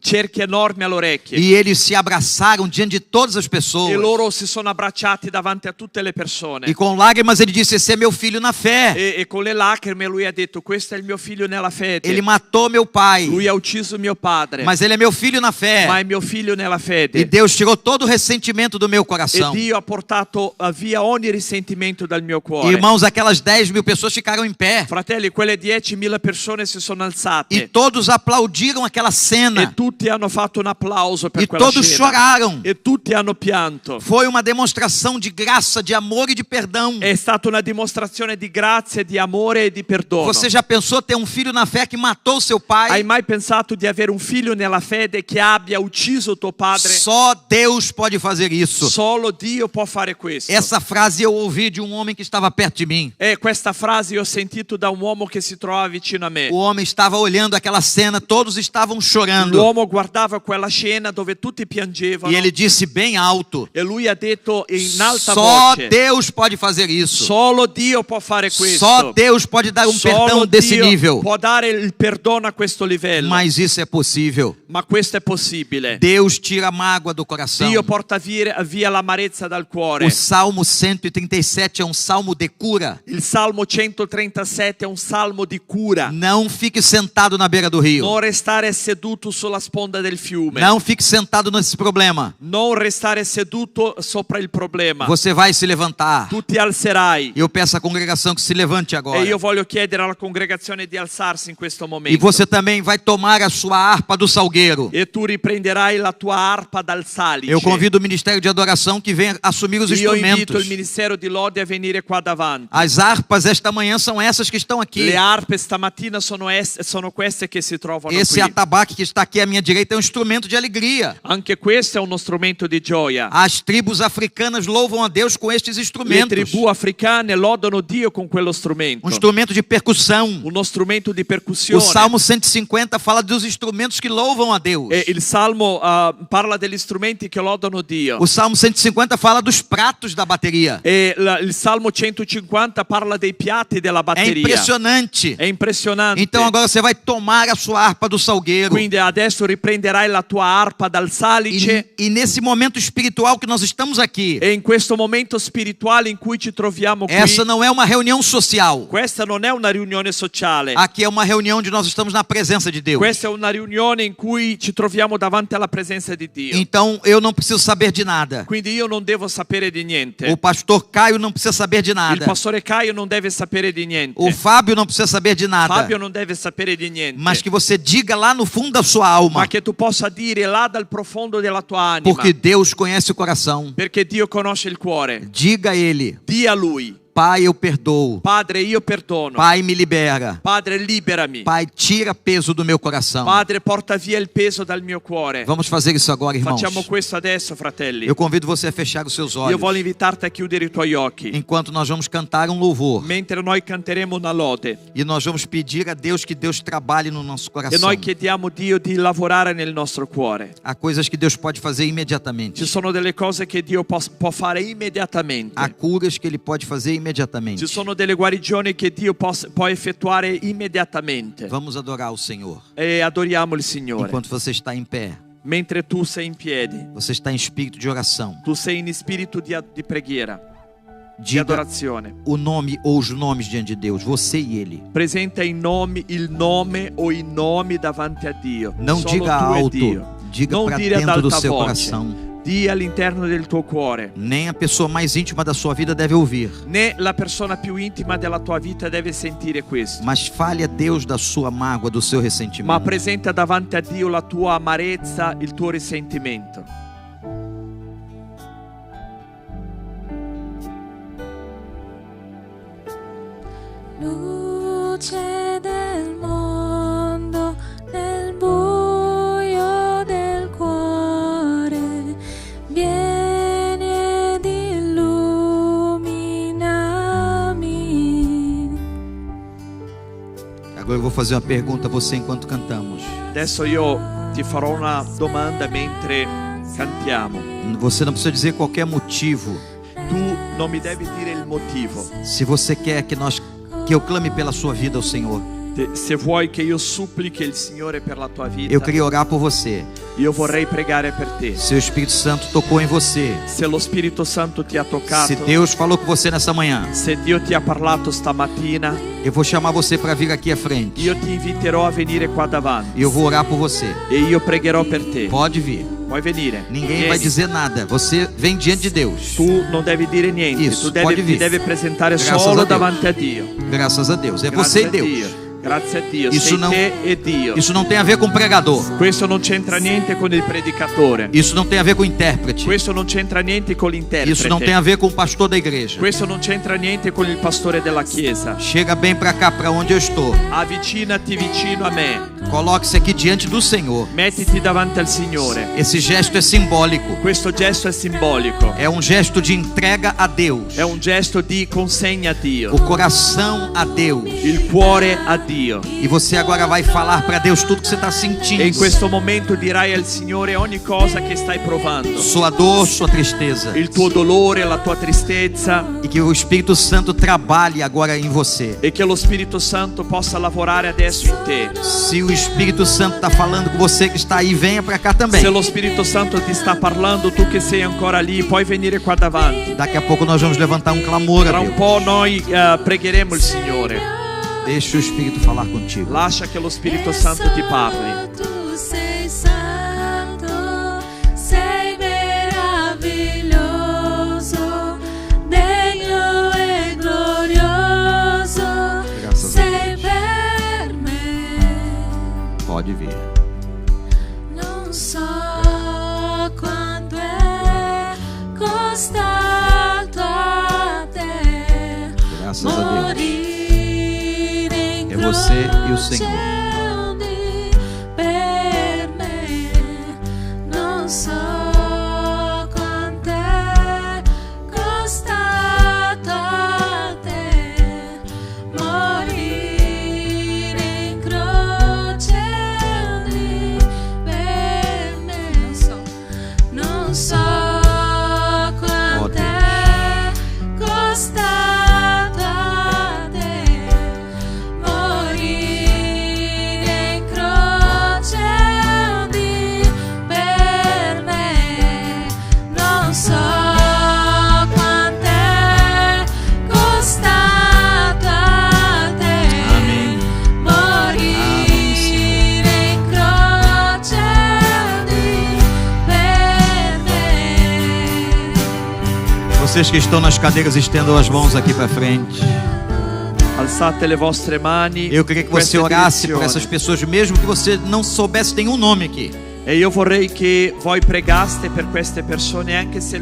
cerchie enormi alle orecchie. E eles se abraçaram diante de todas as pessoas. E loro si sono abbracciati davanti a tutte le persone. E com lágrimas ele disse: esse é meu filho na fé. E con le lacrime lui ha detto: questo è il mio figlio nella fede. Ele matou meu pai. Lui ha ucciso mio padre. Mas ele é meu filho na Ma fé. è mio figlio nella fede. E Deus tirou todo o ressentimento do meu E coração. Dio ha portato via ogni risentimento dal mio cuore. Irmãos, aquelas 10.000 pessoas ficaram em pé. Fratelli, quelle 10.000 persone si sono E alzate. todos aplaudiram aquela E cena. tutti hanno fatto un applauso per E quella todos scena. choraram. E tutti hanno pianto. Foi uma demonstração de graça, de amor e de perdão. È stata una dimostrazione di grazia, di amore e di perdono. Você já pensou ter um filho na fé que matou seu Hai pai? mai pensato di avere un figlio nella fede che abbia ucciso tuo padre? Só Deus pode fazer isso. Solo Dio può fare questo. Essa frase eu ouvi de um homem que estava perto de mim. E questa frase io ho sentito da un uomo che si trovava vicino a me. O homem estava olhando aquela cena, todos estavam chorando. L'uomo guardava quella scena dove tutti piangevano. E ele disse bem alto: E lui ha detto in alta só voce: Deus pode fazer isso. solo Dio può fare questo. Só Deus pode dar um Solo perdão desse Dio nível. può dare il perdono a questo livello. Mas isso é possível. Ma questo è possibile. Deus tira a mágoa do coração. Dio porta via l'amarezza dal cuore. O Salmo 137 é um salmo de cura. Il Salmo 137 è un salmo di cura. Não fique sentado na beira do rio. Non restare seduto sulla sponda del fiume. Não fique sentado nesse problema. Non restare seduto sopra il problema. Você vai se levantar. Tu ti alzerai. Eu peço à congregação que se levante agora. E io voglio chiedere alla congregazione di alzarsi in questo momento. E você também vai tomar a sua harpa do salgueiro. E tu riprenderai la tua arpa dal salice. Eu convido o Ministério de Adoração que venha assumir os Io invito instrumentos. il ministero di lode a venire qua davanti. As harpas esta manhã são essas que estão aqui. Le arpe stamattina sono queste che si trovano Esse qui. atabaque que está aqui à minha direita é um instrumento de alegria. Anche questo è uno strumento di gioia. As tribos africanas louvam a Deus com estes Le instrumentos. tribù africane lodano Dio con quello strumento. Um instrumento de percussão. Uno strumento di O percussione. Salmo 150 fala dos instrumentos que louvam a Deus. E il Salmo parla degli strumenti che lodano Dio. O Salmo 150 fala dos pratos da bateria. E il Salmo 150 parla dei piatti della É batteria. impressionante. È impressionante. Então agora você vai tomar a sua harpa do salgueiro. Quindi adesso riprenderai la tua arpa dal salice. E nesse momento espiritual que nós estamos aqui, E in questo momento spirituale in cui ci troviamo qui, essa não é uma reunião social. questa non è una riunione sociale. Aqui é uma reunião onde nós estamos na presença de Deus. Questa è una riunione in cui ci troviamo davanti alla presenza di Dio. Então eu não preciso saber de nada. Quindi io non devo sapere di niente. O pastor Caio não precisa saber de Il nada. pastore Caio non deve sapere di niente. O Fábio não precisa saber de nada. Fabio non deve sapere di niente. Mas que você diga lá no fundo da sua alma. Ma che tu possa dire là dal profondo della tua anima. Porque Deus conhece o coração. Perché Dio conosce il cuore. Diga a Ele: Dì a Lui, Pai, eu perdoo. Padre, io perdono. Pai, me libera. Padre, liberami. Pai, tira peso do meu coração. Padre, porta via il peso dal mio cuore. Vamos fazer isso agora, irmãos. Facciamo questo adesso, fratelli. Eu convido você a fechar os seus Io olhos voglio invitarti a chiudere i tuoi occhi. enquanto nós vamos cantar um louvor. Mentre noi canteremo una lode. E nós vamos pedir a Deus que Deus trabalhe no nosso E coração. noi chiediamo a Dio di lavorare nel nostro cuore. Há coisas que Deus pode fazer imediatamente. Ci sono delle cose che Dio può fare immediatamente. Há curas que Ele pode fazer imediatamente. Ci sono delle guarigioni che Dio può effettuare immediatamente. Vamos adorar o Senhor. E adoriamo il Signore. Enquanto você está em pé, Mentre tu sei in piedi, você está em espírito de oração. tu sei in spirito di preghiera, di Diga adorazione. o nome ou os nomes diante de Deus, você e Ele. Presenta il nome o i nomi davanti a Dio. Não Solo diga tu e alto, Dio. diga Non para dire ad dentro do alta seu voce. coração. Di all'interno del tuo cuore. Nem a pessoa mais íntima da sua vida deve ouvir. Né la persona più intima della tua vita deve sentire questo. Mas fale a Deus da sua mágoa, do seu Ma ressentimento. presenta davanti a Dio la tua amarezza, il tuo risentimento. Luce del mondo nel buio del cuore, vieni ed illuminami. Agora eu vou fazer uma pergunta a você enquanto cantamos. Adesso io ti farò una domanda mentre cantiamo. Você não precisa dizer qualquer motivo. Tu non mi devi dire il motivo. Se você quer que eu clame pela sua vida ao Senhor, Se vuoi che io supplichi il Signore per la tua vita, eu queria orar por você. io vorrei pregare per te. Se o Espírito Santo tocou em você, Se lo Spirito Santo ti ha toccato, se Deus falou com você nessa manhã, se Dio ti ha parlato stamattina, eu vou chamar você para vir aqui à frente. io ti inviterò a venire qua davanti E eu vou orar por você. e io pregherò per te. Pode vir. Puoi venire. Ninguém Vieni. vai dizer nada. Você vem diante de Deus. Tu non devi dire niente, Isso, tu pode ti vir. devi presentare Graças a solo Deus. davanti a Dio. Graças a Deus. É Grazie você e a Deus. Dio. Grazie a Dio, Isso sei não- te e Dio. Isso não tem a ver com pregador. Questo non c'entra niente con il predicatore. Isso não tem a ver com intérprete. Questo non c'entra niente con l'interprete. Isso não tem a ver com o pastor da igreja. Questo non c'entra niente con il pastore della chiesa. Chega bem para cá, para onde eu estou. Avvicinati vicino a me. Coloque-se aqui diante do Senhor. Mettiti davanti al Signore. Esse gesto é simbólico. Questo gesto è simbolico. É um gesto de entrega a Deus. È un gesto di consegna a Dio. O coração a Deus. Il cuore a Dio. E você agora vai falar para Deus tudo que você está sentindo. E in questo momento dirai al Signore ogni cosa che stai provando. Sua dor, sua tristeza. Il tuo dolore, la tua tristezza. E que o Espírito Santo trabalhe agora em você. E che lo Spirito Santo possa lavorare adesso in te. Se o Espírito Santo está falando com você que está aí, venha para cá também. Se lo Spirito Santo ti sta parlando, tu che sei ancora lì, puoi venire qua davanti. Daqui a pouco nós vamos levantar um clamor a Tra un Deus. po' noi pregheremo il Signore. Deixa o Espírito falar contigo. Lascia che lo Spirito Santo ti parli. Tu sei santo, sei meraviglioso, degno e glorioso, Graças a sei per me. Pode vir. Non so quanto è costato a te Graças a Deus. morire in É você e o Senhor. croce per me. Non so quanto è costato a te morire in croce per me. Non so quanto è costato a te morire in croce per me. Non so quanto è costato a te Amém. morire in croce per me. Vocês que estão nas cadeiras, estendam as mãos aqui para frente. Alzate le vostre mani. Eu queria que você Questa orasse por direzione. essas pessoas, mesmo que você não soubesse nenhum nome aqui. E io vorrei che voi pregaste per queste persone anche se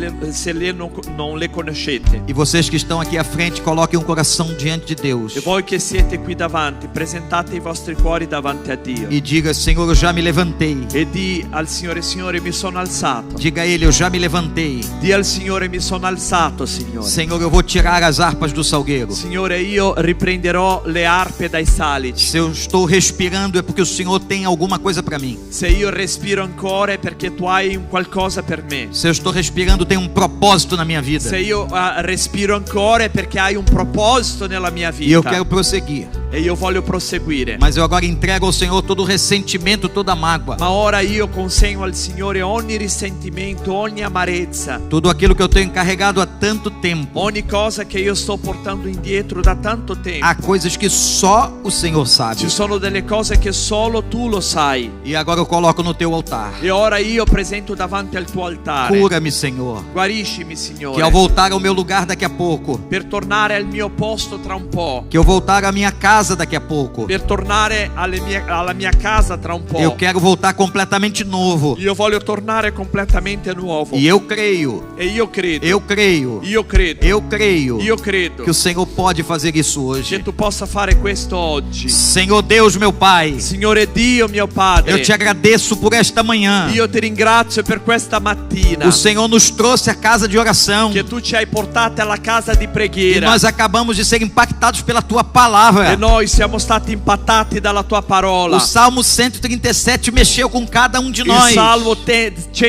non le conoscete. E vocês que estão aqui à frente, coloquem um coração diante de Deus E voi che siete qui davanti, presentate i vostri cuori davanti a Dio. e diga: Senhor, eu já me levantei. E di al Signore: Signore, mi sono alzato. Diga a Ele: eu já me levantei. Di al Signore: mi sono alzato, Signore. Senhor, eu vou tirar as harpas do salgueiro. Signore, io riprenderò le arpe dai salici. Se eu estou respirando é porque o Senhor tem alguma coisa para mim. Se io respiro ancora è perché tu hai un qualcosa per me. Se eu estou respirando, tem um propósito na minha vida. Se io respiro ancora è perché hai un proposito nella mia E eu vita. quero prosseguir. E io voglio proseguire. Mas eu agora entrego ao Senhor todo o ressentimento, toda a mágoa. Ma ora io consegno al Signore ogni risentimento, ogni amarezza, Tudo aquilo que eu tenho encarregado há tanto tempo. ogni cosa che io sto portando indietro da tanto tempo. Há coisas que só o Senhor sabe. Ci sono delle cose che solo tu lo sai. E agora eu coloco no teu altar. E ora io presento davanti al tuo altare. Cura-me, Senhor. Guariscimi, Que Signore. ao voltar ao meu lugar daqui a pouco, Per tornare al mio posto tra un po'. que eu voltar à minha casa daqui a pouco, Per tornare alla mia casa tra un po'. eu quero voltar completamente novo. Io voglio tornare completamente nuovo. E eu creio, E io credo. eu creio, Io credo. eu creio Io credo que o Senhor pode fazer isso che hoje. tu possa fare questo oggi. Senhor Deus, meu Pai, Signore Dio, mio Padre. eu te agradeço por esta manhã. Io ti ringrazio per questa mattina O Senhor nos trouxe à casa de oração che tu ci hai portati alla casa di e preghiera. nós acabamos de ser impactados pela tua palavra. E noi siamo stati impattati dalla tua parola. O Salmo 137 mexeu com cada um de Il nós, Salmo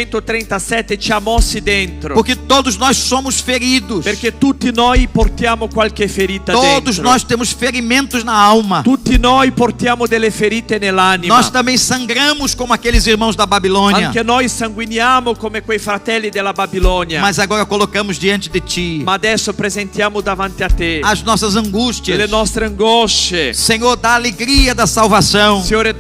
137 ci ha mossi dentro. porque todos nós somos feridos. Perché tutti noi portiamo qualche ferita Todos dentro. nós temos ferimentos na alma. Tutti noi portiamo delle ferite nell'anima. Nós também sangramos como aqueles irmãos da Babilônia. Anche noi sanguiniamo come quei fratelli della Babilonia. Mas agora colocamos diante de ti Ma adesso presentiamo davanti a te as nossas angústias. le nostre angosce. Senhor, dá alegria da salvação. Signore,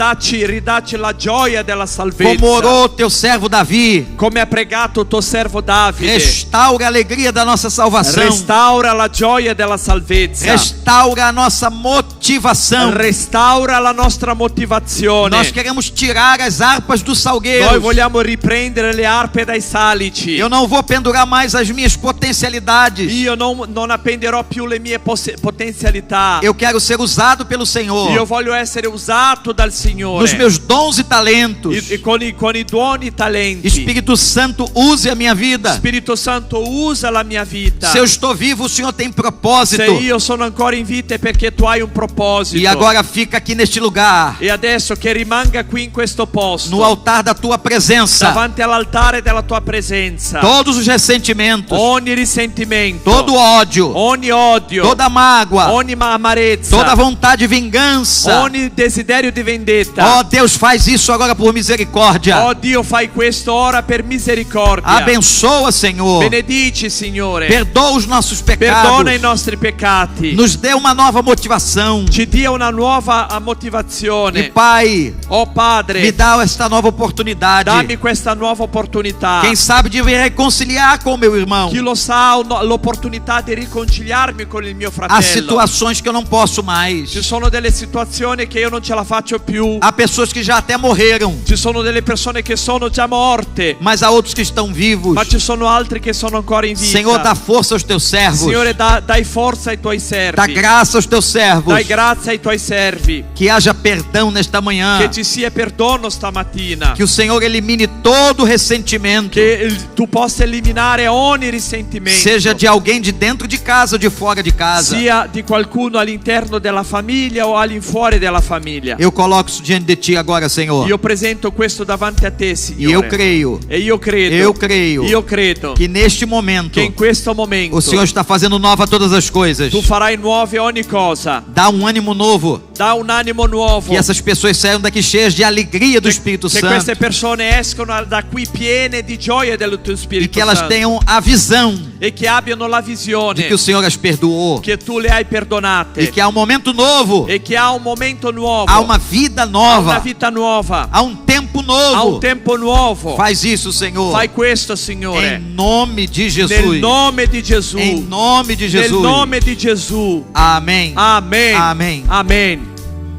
ridaci la gioia della salvezza. Como orou teu servo Davi. Come ha pregato tuo servo Davide. Restaura a alegria da nossa salvação. Restaura la gioia della salvezza. Restaura a nossa motivação. Restaura la nostra motivazione. Nós queremos tirar as harpas do Noi salgueiro. vogliamo riprendere le arpe dai salici. Eu não vou pendurar mais as minhas potencialidades. Io non appenderò più le mie potenzialità. Eu quero ser usado pelo Senhor Io voglio essere usato dal Signore. nos meus dons e talentos. E con i doni e talenti. Espírito Santo, use a minha vida. Spirito Santo, usa la mia vita. Se eu estou vivo, o Senhor tem propósito. Se io sono ancora in vita è perché tu hai un proposito. E agora fica aqui neste lugar, E adesso che rimanga qui in questo posto, no altar da tua presença, davanti all'altare della tua presenza, todos os ressentimentos, ogni risentimento, todo ódio, ogni odio, toda mágoa, ogni amarezza, toda vontade de vingança. ogni desiderio di vendetta. Ó Deus, faz isso agora por misericórdia. Oh Dio, fai questo ora per misericordia. Abençoa, Senhor. Benedici, Signore. Perdoa os nossos Perdona i pecados. nostri peccati. Nos dê uma nova motivação. Ci dia una nuova E motivazione. Pai, Oh me Padre, dá esta nova oportunidade. dammi questa nuova opportunità. Quem sabe de me reconciliar com meu irmão. Chi lo sa, ho l'opportunità di riconciliarmi con il mio Há fratello. situações que eu não posso mais. Ci sono delle situazioni che io non ce la faccio più. Há pessoas que já até morreram, Ci sono delle persone che sono già morte, mas há outros que estão vivos. ma ci sono altri che sono ancora in vita. Senhor, dá força aos teus servos. Signore, dai forza ai tuoi servi. Dá graça aos teus servos. Dai grazia ai tuoi servi. Que haja perdão nesta manhã. Che ci sia perdono stamattina. Que o Senhor elimine todo ressentimento. Che tu possa eliminare ogni risentimento. Seja de alguém de dentro de casa ou de fora de casa. sia di qualcuno all'interno della famiglia o all'infuori della famiglia. Eu coloco isso diante de ti agora, Senhor. Io presento questo davanti a te, E Signore. eu creio E io credo. Io credo que neste momento che in questo momento o Senhor está fazendo nova todas as coisas. tu farai nuove ogni cosa. Dá um ânimo novo. Dà un animo nuovo. Que essas pessoas saiam daqui cheias de alegria do Espírito Che Santo. queste persone escono da qui piene di gioia del tuo E Spirito que elas Santo. tenham a visão E che abbiano la de visione que o Senhor as perdoou. che tu le hai perdonate. E que há um momento novo. E che ha un momento nuovo. Há uma vida Ha una nova. vita nuova. Há um tempo Ha un novo. tempo nuovo. Faz isso, Senhor. Fai questo, Signore. Em nome de Nel Jesus. nome di Gesù. Em nome de Nel Jesus. nome di Gesù. Amém. Amen. Amém. Amen.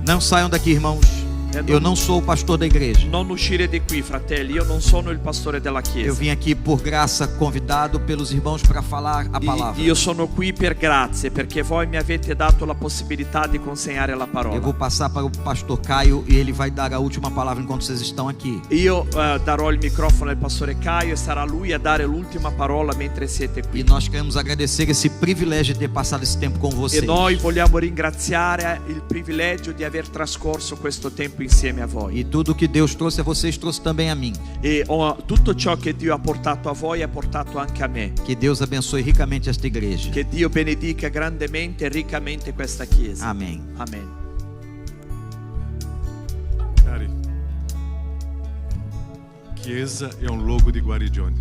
Não saiam daqui, irmãos. Chiesa. Eu não sou o pastor da igreja. Non uscire di qui, fratelli, io non sono il pastore della Eu Chiesa. vim aqui por graça, convidado pelos irmãos para falar a palavra. Io sono qui per grazie, perché voi mi avete dato la possibilità di consegnare la Eu parola. vou passar para o pastor Caio e ele vai dar a última palavra enquanto vocês estão aqui. Io darò il microfono al pastore Caio e sarà lui a dare l'ultima parola mentre siete E qui. nós queremos agradecer esse privilégio de ter passado esse tempo com E vocês. noi vogliamo ringraziare il privilegio di aver trascorso questo tempo insieme a voi. E tudo que Deus trouxe a vocês trouxe também a mim. E tutto ciò che Dio ha portato a voi ha portato anche a me. Que Deus abençoe ricamente esta igreja. Che Dio benedica grandemente e riccamente questa Chiesa. Amém. Amen. Cari, Chiesa è un luogo di guarigione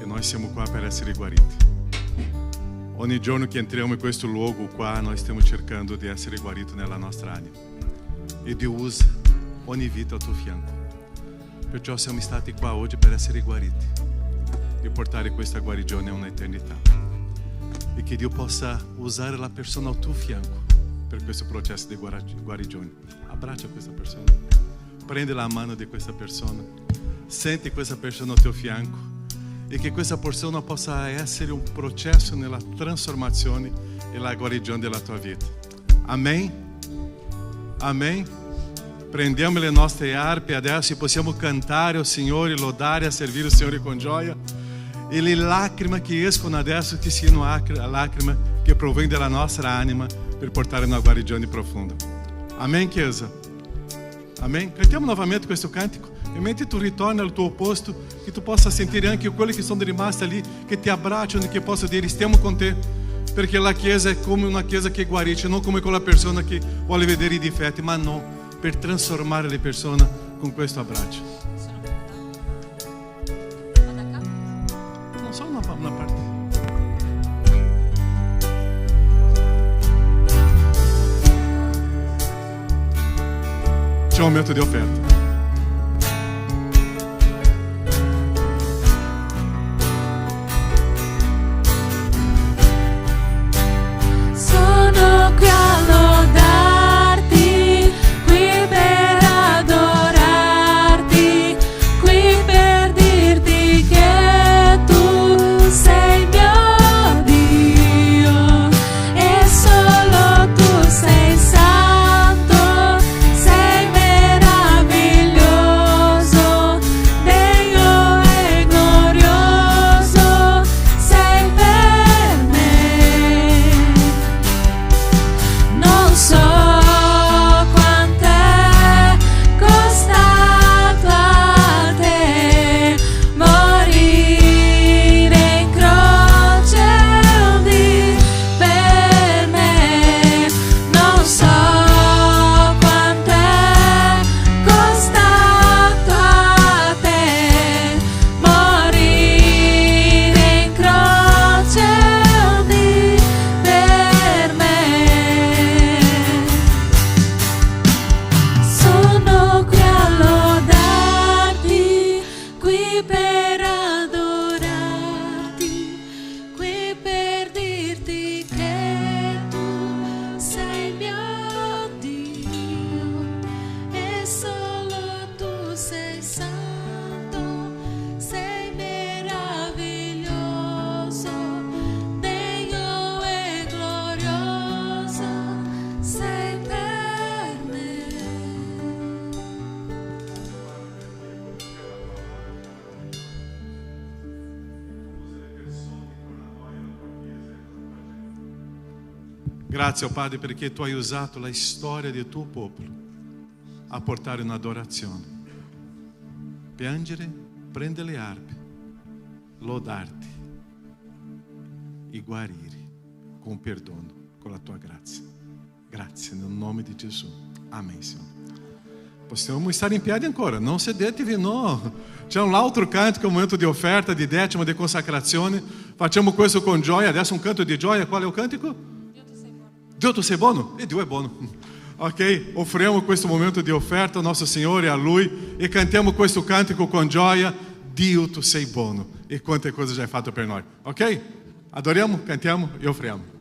e noi siamo qua per essere guariti. Ogni giorno che entriamo in questo luogo qua noi stiamo cercando di essere guariti nella nostra anima e Dio usa ogni vita al tuo fianco. Perciò siamo stati qua oggi per essere guariti e portare questa guarigione a un'eternità e che Dio possa usare la persona al tuo fianco per questo processo di guarigione. Abbraccia questa persona, prendi la mano di questa persona, senti questa persona al tuo fianco e che questa persona possa essere un processo nella trasformazione e la guarigione della tua vita. Amen? Amen? Prendiamo le nostre arpe adesso e possiamo cantare al Signore, lodare e servire il Signore con gioia. E le lacrime che escono adesso che siano lacrime che provengono dalla nostra anima per portare una guarigione profonda. Amen, Chiesa? Amen? Cantiamo novamente questo cantico e mentre tu ritorni al tuo posto che tu possa sentire anche quelli che sono rimasti lì che ti abbracciano e che possono dire stiamo con te, perché la Chiesa è come una Chiesa che guarisce, non come quella persona che vuole vedere i difetti, ma no, per trasformare le persone con questo abbraccio. Non so una parte. C'è un momento di offerta. Sono qui a lodarti, qui per adorarti, qui per dirti che tu sei mio Dio e solo tu sei santo, sei meraviglioso, degno e glorioso, sei per me. Non so quant'è costato a te morire in croce un dì per me. Non so quant'è costato a te morire in croce un dì per me. Sono qui a lodarti, qui per adorarti, qui per dirti che tu sei mio Dio e solo tu sei santo, sei meraviglioso, degno e glorioso, sei per me. Grazie, oh Padre, perché tu hai usato la storia del tuo popolo a portare un'adorazione. Piangere, prendere le arpe, lodarti e guarire con perdono, con la tua grazia. Grazie, nel nome di Gesù. Amen, Signore. Possiamo stare in piedi ancora, non sedetevi, no. C'è un altro canto che è un momento di offerta, di decima, di consacrazione. Facciamo questo con gioia. Adesso un canto di gioia. Qual è il cantico? Dio tu sei buono? E Dio è buono. Ok? Offriamo questo momento di offerta al nostro Signore, a Lui, e cantiamo questo cantico con gioia. Dio tu sei buono. E quante cose já hai fatto per noi. Ok? Adoriamo, cantiamo e offriamo.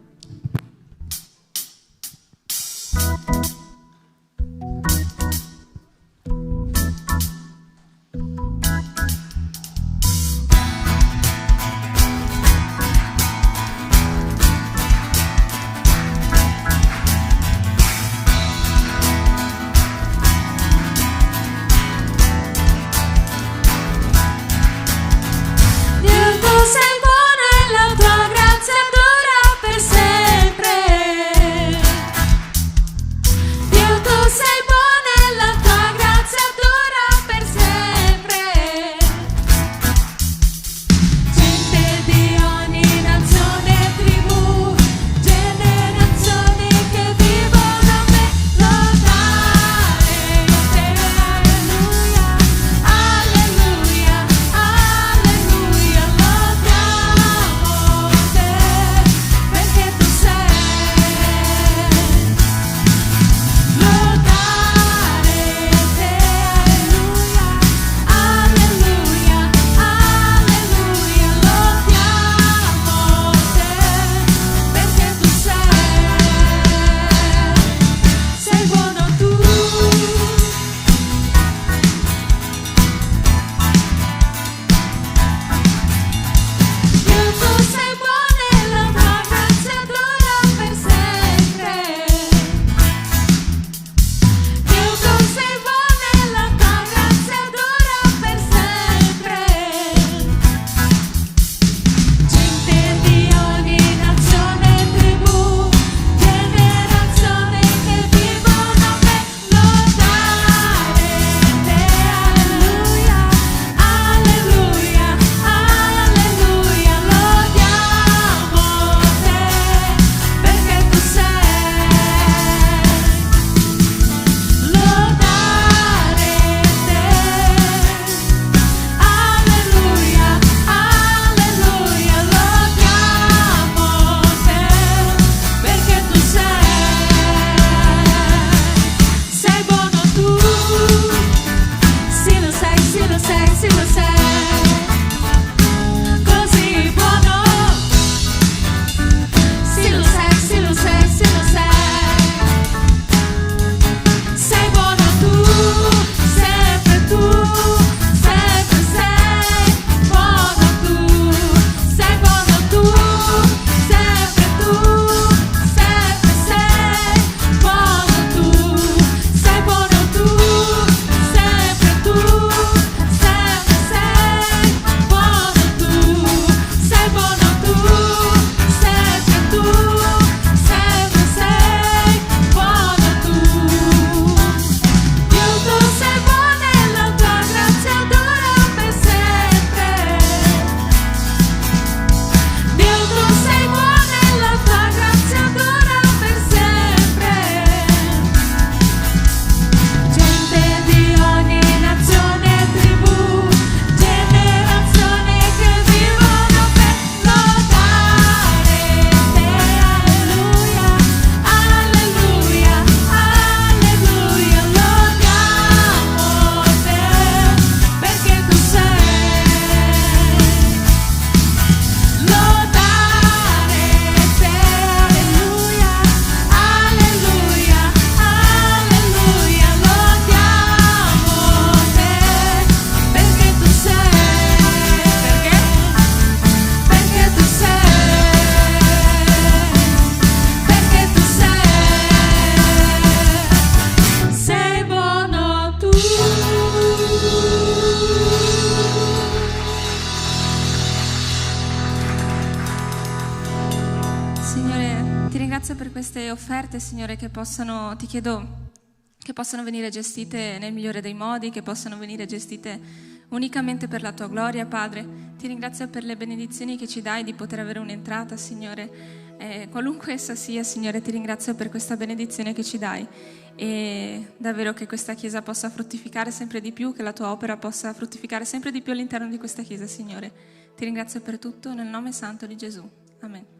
offerte, Signore, ti chiedo che possano venire gestite nel migliore dei modi, che possano venire gestite unicamente per la tua gloria, Padre. Ti ringrazio per le benedizioni che ci dai di poter avere un'entrata, Signore, qualunque essa sia, Signore, ti ringrazio per questa benedizione che ci dai, e davvero che questa Chiesa possa fruttificare sempre di più, che la tua opera possa fruttificare sempre di più all'interno di questa Chiesa, Signore. Ti ringrazio per tutto nel nome santo di Gesù. Amen.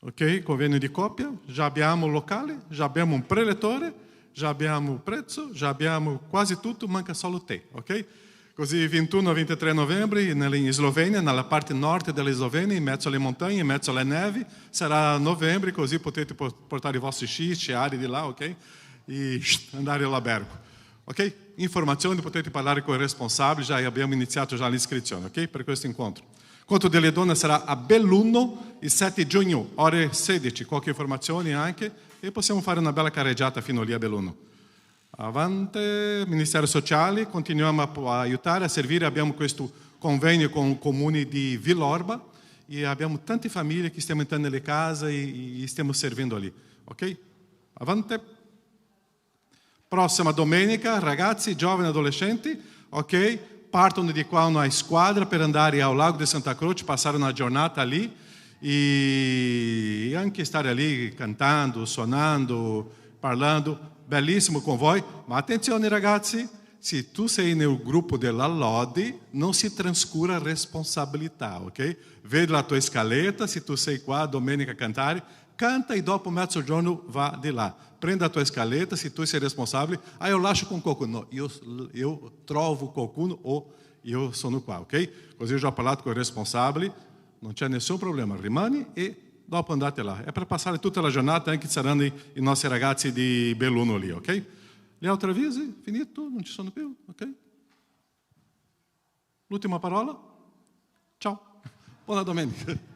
Ok, convegno di coppia, già abbiamo un locale, già abbiamo un preletore, già abbiamo un prezzo, già abbiamo quasi tutto, manca solo te, ok? Così 21-23 novembre in Slovenia, nella parte nord della Slovenia, in mezzo alle montagne, in mezzo alle nevi, sarà novembre, così potete portare i vostri sci, sciare di là, ok? E andare all'albergo, ok? Informazioni, potete parlare con il responsabile, già abbiamo iniziato già l'iscrizione, ok? Per questo incontro. Incontro delle donne sarà a Belluno il 7 giugno, ore 16, qualche informazione anche, e possiamo fare una bella carreggiata fino lì a Belluno. Avanti, Ministero Sociale, continuiamo a aiutare, a servire, abbiamo questo convegno con il comune di Villorba e abbiamo tante famiglie che stiamo entrando nelle case e stiamo servindo lì, ok? Avanti. Prossima domenica, ragazzi, giovani, adolescenti, ok? Partono di qua una squadra per andare al Lago di Santa Croce, passare una giornata lì e anche stare lì cantando, suonando, parlando. Bellissimo con voi, ma attenzione ragazzi, se tu sei nel gruppo della Lodi, non si trascura responsabilità, ok? Vedi la tua scaletta, se tu sei qua domenica a cantare, canta e dopo mezzogiorno va di là. Prenda a tua scaletta, se tu sei responsabile, io lascio con qualcuno, no, io trovo qualcuno o io sono qua, ok? Così ho già parlato con il responsabile, non c'è nessun problema, rimani e dopo andate là. È per passare tutta la giornata, anche saranno i nostri ragazzi di Belluno lì, ok? Gli altri avvisi? Finito? Non ci sono più? Ok? L'ultima parola? Ciao. Buona domenica.